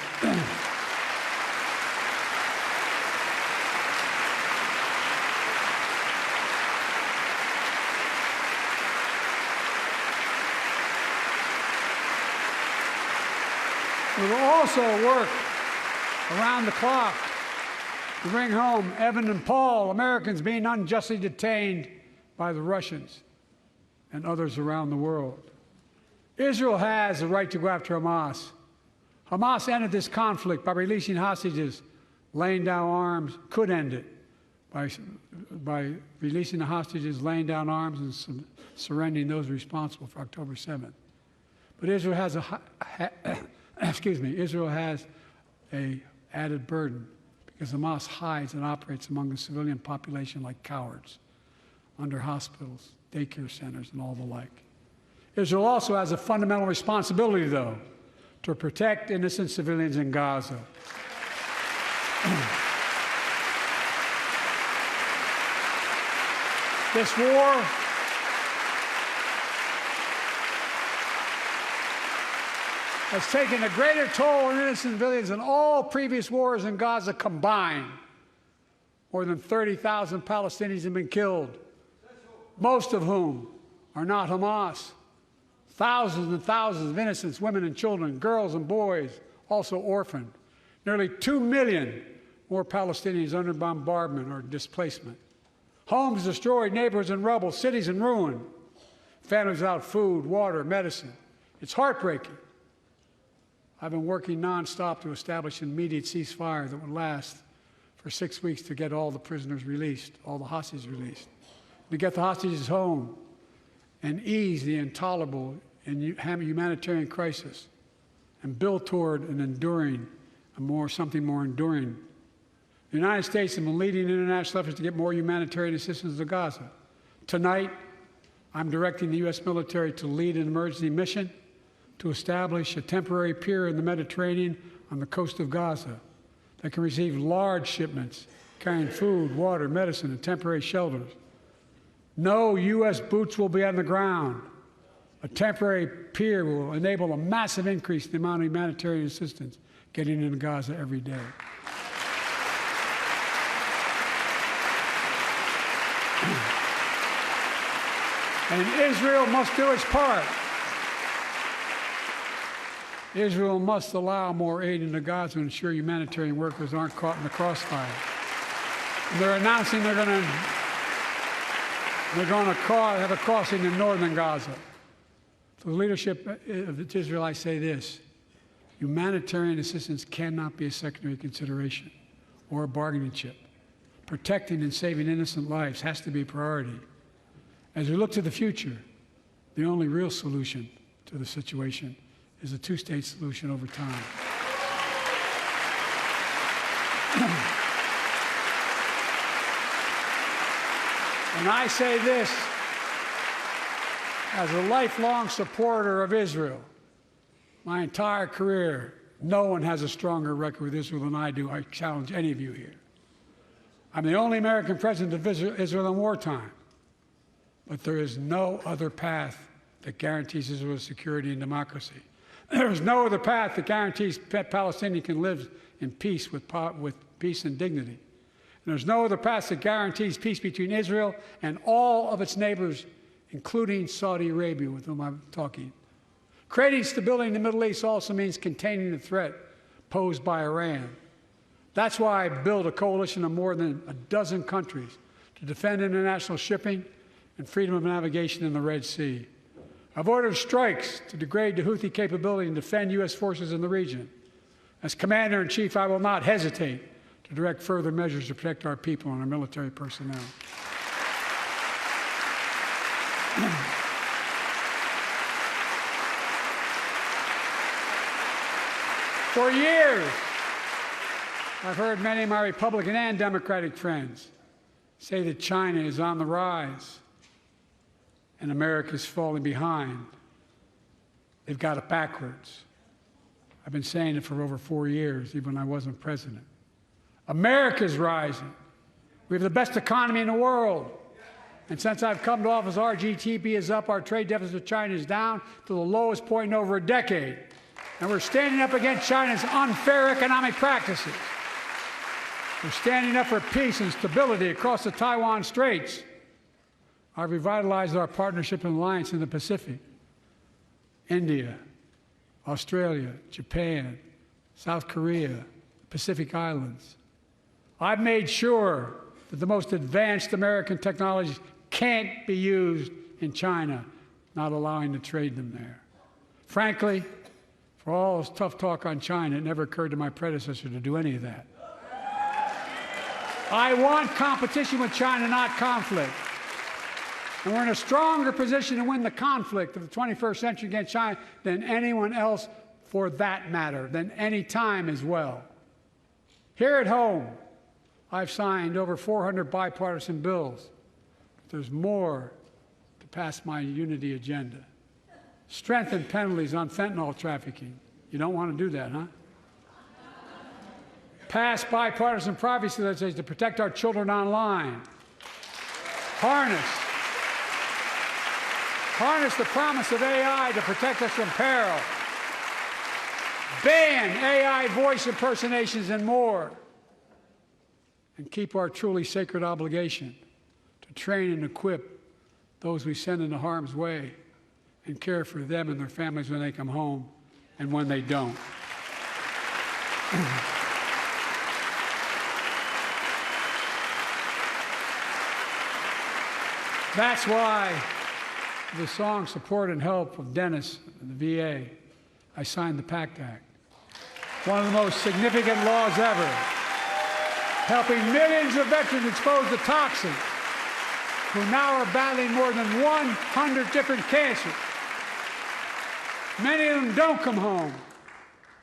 will also work around the clock to bring home Evan and Paul, Americans being unjustly detained by the Russians and others around the world. Israel has the right to go after Hamas. Hamas ended this conflict by releasing hostages, laying down arms, could end it by releasing the hostages, laying down arms, and surrendering those responsible for October 7th. But Israel has Israel has an added burden because Hamas hides and operates among the civilian population like cowards, under hospitals, daycare centers, and all the like. Israel also has a fundamental responsibility, though, to protect innocent civilians in Gaza. This war has taken a greater toll on innocent civilians than all previous wars in Gaza combined. More than 30,000 Palestinians have been killed, most of whom are not Hamas. Thousands and thousands of innocent women and children, girls and boys, also orphaned. Nearly 2 million more Palestinians under bombardment or displacement. Homes destroyed, neighborhoods in rubble, cities in ruin. Families without food, water, medicine. It's heartbreaking. I've been working nonstop to establish an immediate ceasefire that would last for 6 weeks to get all the prisoners released, all the hostages released, to get the hostages home and ease the intolerable and humanitarian crisis and build toward an enduring, something more enduring. The United States has been leading international efforts to get more humanitarian assistance to Gaza. Tonight, I'm directing the U.S. military to lead an emergency mission to establish a temporary pier in the Mediterranean on the coast of Gaza that can receive large shipments carrying food, water, medicine, and temporary shelters. No U.S. boots will be on the ground. A temporary pier will enable a massive increase in the amount of humanitarian assistance getting into Gaza every day. And Israel must do its part. Israel must allow more aid into Gaza to ensure humanitarian workers aren't caught in the crossfire. They're announcing they're going to have a crossing in northern Gaza. To the leadership of Israel, I say this: humanitarian assistance cannot be a secondary consideration or a bargaining chip. Protecting and saving innocent lives has to be a priority. As we look to the future, the only real solution to the situation is a two-state solution over time. And I say this as a lifelong supporter of Israel. My entire career, no one has a stronger record with Israel than I do. I challenge any of you here. I'm the only American president to visit Israel in wartime. But there is no other path that guarantees Israel's security and democracy. There is no other path that guarantees Palestinians can live in peace with peace and dignity. And there's no other path that guarantees peace between Israel and all of its neighbors, including Saudi Arabia, with whom I'm talking. Creating stability in the Middle East also means containing the threat posed by Iran. That's why I built a coalition of more than a dozen countries to defend international shipping and freedom of navigation in the Red Sea. I've ordered strikes to degrade the Houthi capability and defend U.S. forces in the region. As Commander-in-Chief, I will not hesitate to direct further measures to protect our people and our military personnel. For years, I've heard many of my Republican and Democratic friends say that China is on the rise and America is falling behind. They've got it backwards. I've been saying it for over 4 years, even when I wasn't president. America's rising. We have the best economy in the world. And since I've come to office, our GDP is up, our trade deficit with China is down to the lowest point in over a decade. And we're standing up against China's unfair economic practices. We're standing up for peace and stability across the Taiwan Straits. I've revitalized our partnership and alliance in the Pacific. India, Australia, Japan, South Korea, Pacific Islands. I've made sure that the most advanced American technologies can't be used in China, not allowing to trade them there. Frankly, for all this tough talk on China, it never occurred to my predecessor to do any of that. I want competition with China, not conflict. And we're in a stronger position to win the conflict of the 21st century against China than anyone else, for that matter, than any time as well. Here at home, I've signed over 400 bipartisan bills. But there's more to pass my unity agenda. Strengthen penalties on fentanyl trafficking. You don't want to do that, huh? Pass bipartisan privacy legislation to protect our children online. Harness the promise of AI to protect us from peril. Ban AI voice impersonations and more. And keep our truly sacred obligation to train and equip those we send into harm's way and care for them and their families when they come home and when they don't. That's why, with the strong support and help of Dennis and the VA, I signed the PACT Act, one of the most significant laws ever, helping millions of veterans exposed to toxins who now are battling more than 100 different cancers. Many of them don't come home,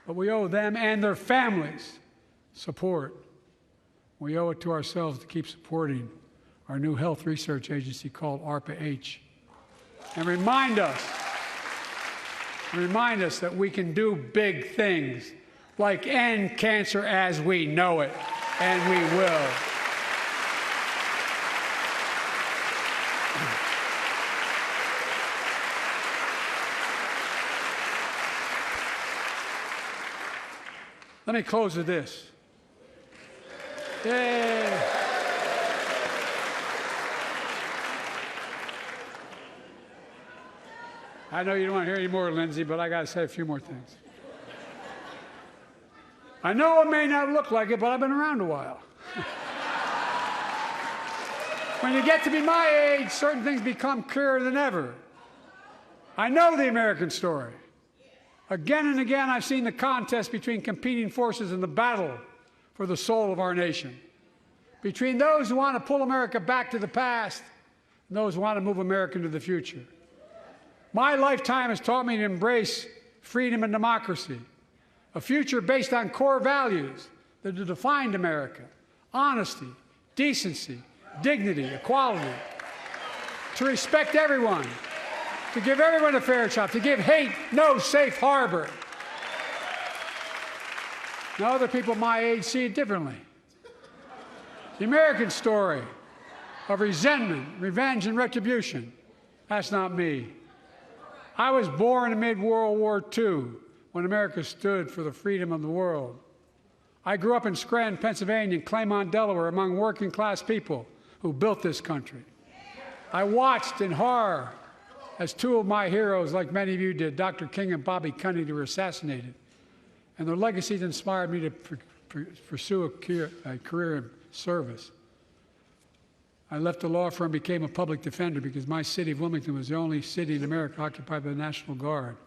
but we owe them and their families support. We owe it to ourselves to keep supporting our new health research agency called ARPA-H, and remind us that we can do big things, like end cancer as we know it, and we will. Let me close with this. Yay. I know you don't want to hear any more, Lindsay, but I got to say a few more things. I know it may not look like it, but I've been around a while. When you get to be my age, certain things become clearer than ever. I know the American story. Again and again, I've seen the contest between competing forces in the battle for the soul of our nation, between those who want to pull America back to the past and those who want to move America into the future. My lifetime has taught me to embrace freedom and democracy, a future based on core values that have defined America: honesty, decency, dignity, equality, to respect everyone, to give everyone a fair shot, to give hate no safe harbor. Now, other people my age see it differently. The American story of resentment, revenge, and retribution, that's not me. I was born amid World War II, when America stood for the freedom of the world. I grew up in Scranton, Pennsylvania, and Claymont, Delaware, among working-class people who built this country. I watched in horror as two of my heroes, like many of you did, Dr. King and Bobby Kennedy, were assassinated. And their legacies inspired me to pursue a career in service. I left the law firm, became a public defender because my city of Wilmington was the only city in America occupied by the National Guard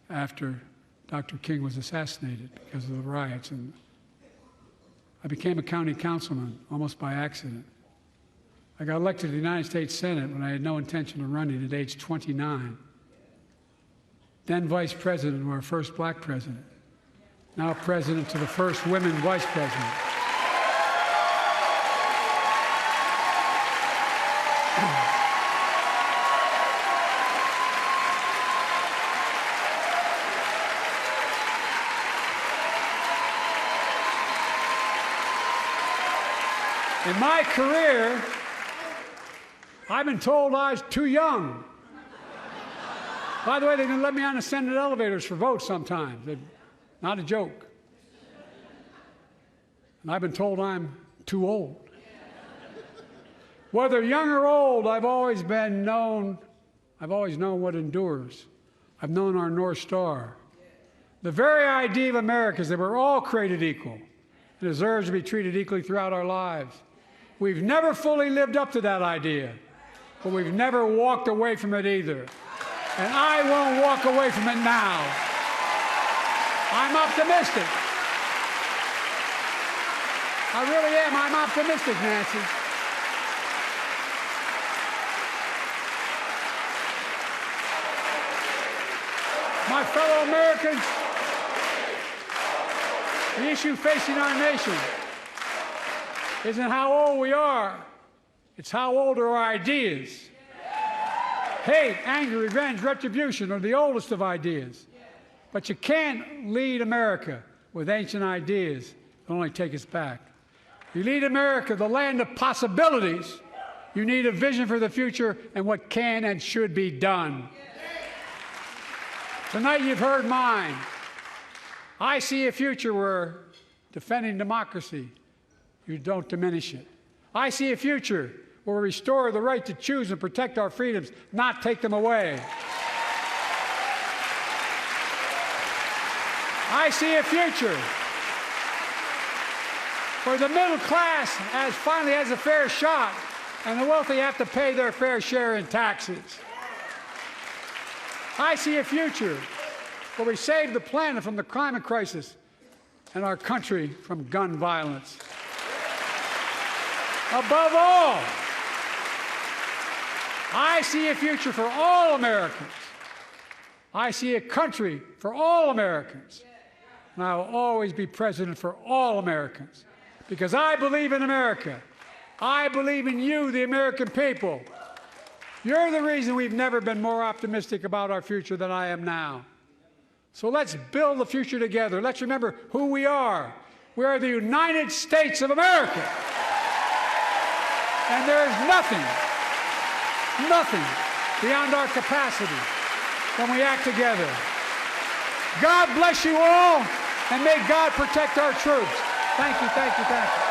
after Dr. King was assassinated because of the riots. And I became a county councilman almost by accident. I got elected to the United States Senate when I had no intention of running at age 29. Then vice president to our first black president. Now president to the first women vice president. In my career, I've been told I was too young. By the way, they didn't let me on the Senate elevators for votes sometimes. Not a joke. And I've been told I'm too old. Whether young or old, I've always known what endures. I've known our North Star. The very idea of America is that we're all created equal and deserves to be treated equally throughout our lives. We've never fully lived up to that idea, but we've never walked away from it either. And I won't walk away from it now. I'm optimistic. I really am. I'm optimistic, Nancy. My fellow Americans, the issue facing our nation isn't how old we are, it's how old are our ideas. Hate, anger, revenge, retribution are the oldest of ideas. But you can't lead America with ancient ideas that only take us back. You lead America, the land of possibilities. You need a vision for the future and what can and should be done. Tonight you've heard mine. I see a future where defending democracy, you don't diminish it. I see a future where we restore the right to choose and protect our freedoms, not take them away. I see a future where the middle class finally has a fair shot and the wealthy have to pay their fair share in taxes. I see a future where we save the planet from the climate crisis and our country from gun violence. Above all, I see a future for all Americans. I see a country for all Americans. And I will always be president for all Americans because I believe in America. I believe in you, the American people. You're the reason we've never been more optimistic about our future than I am now. So let's build the future together. Let's remember who we are. We are the United States of America. And there is nothing beyond our capacity when we act together. God bless you all, and may God protect our troops. Thank you, thank you, thank you.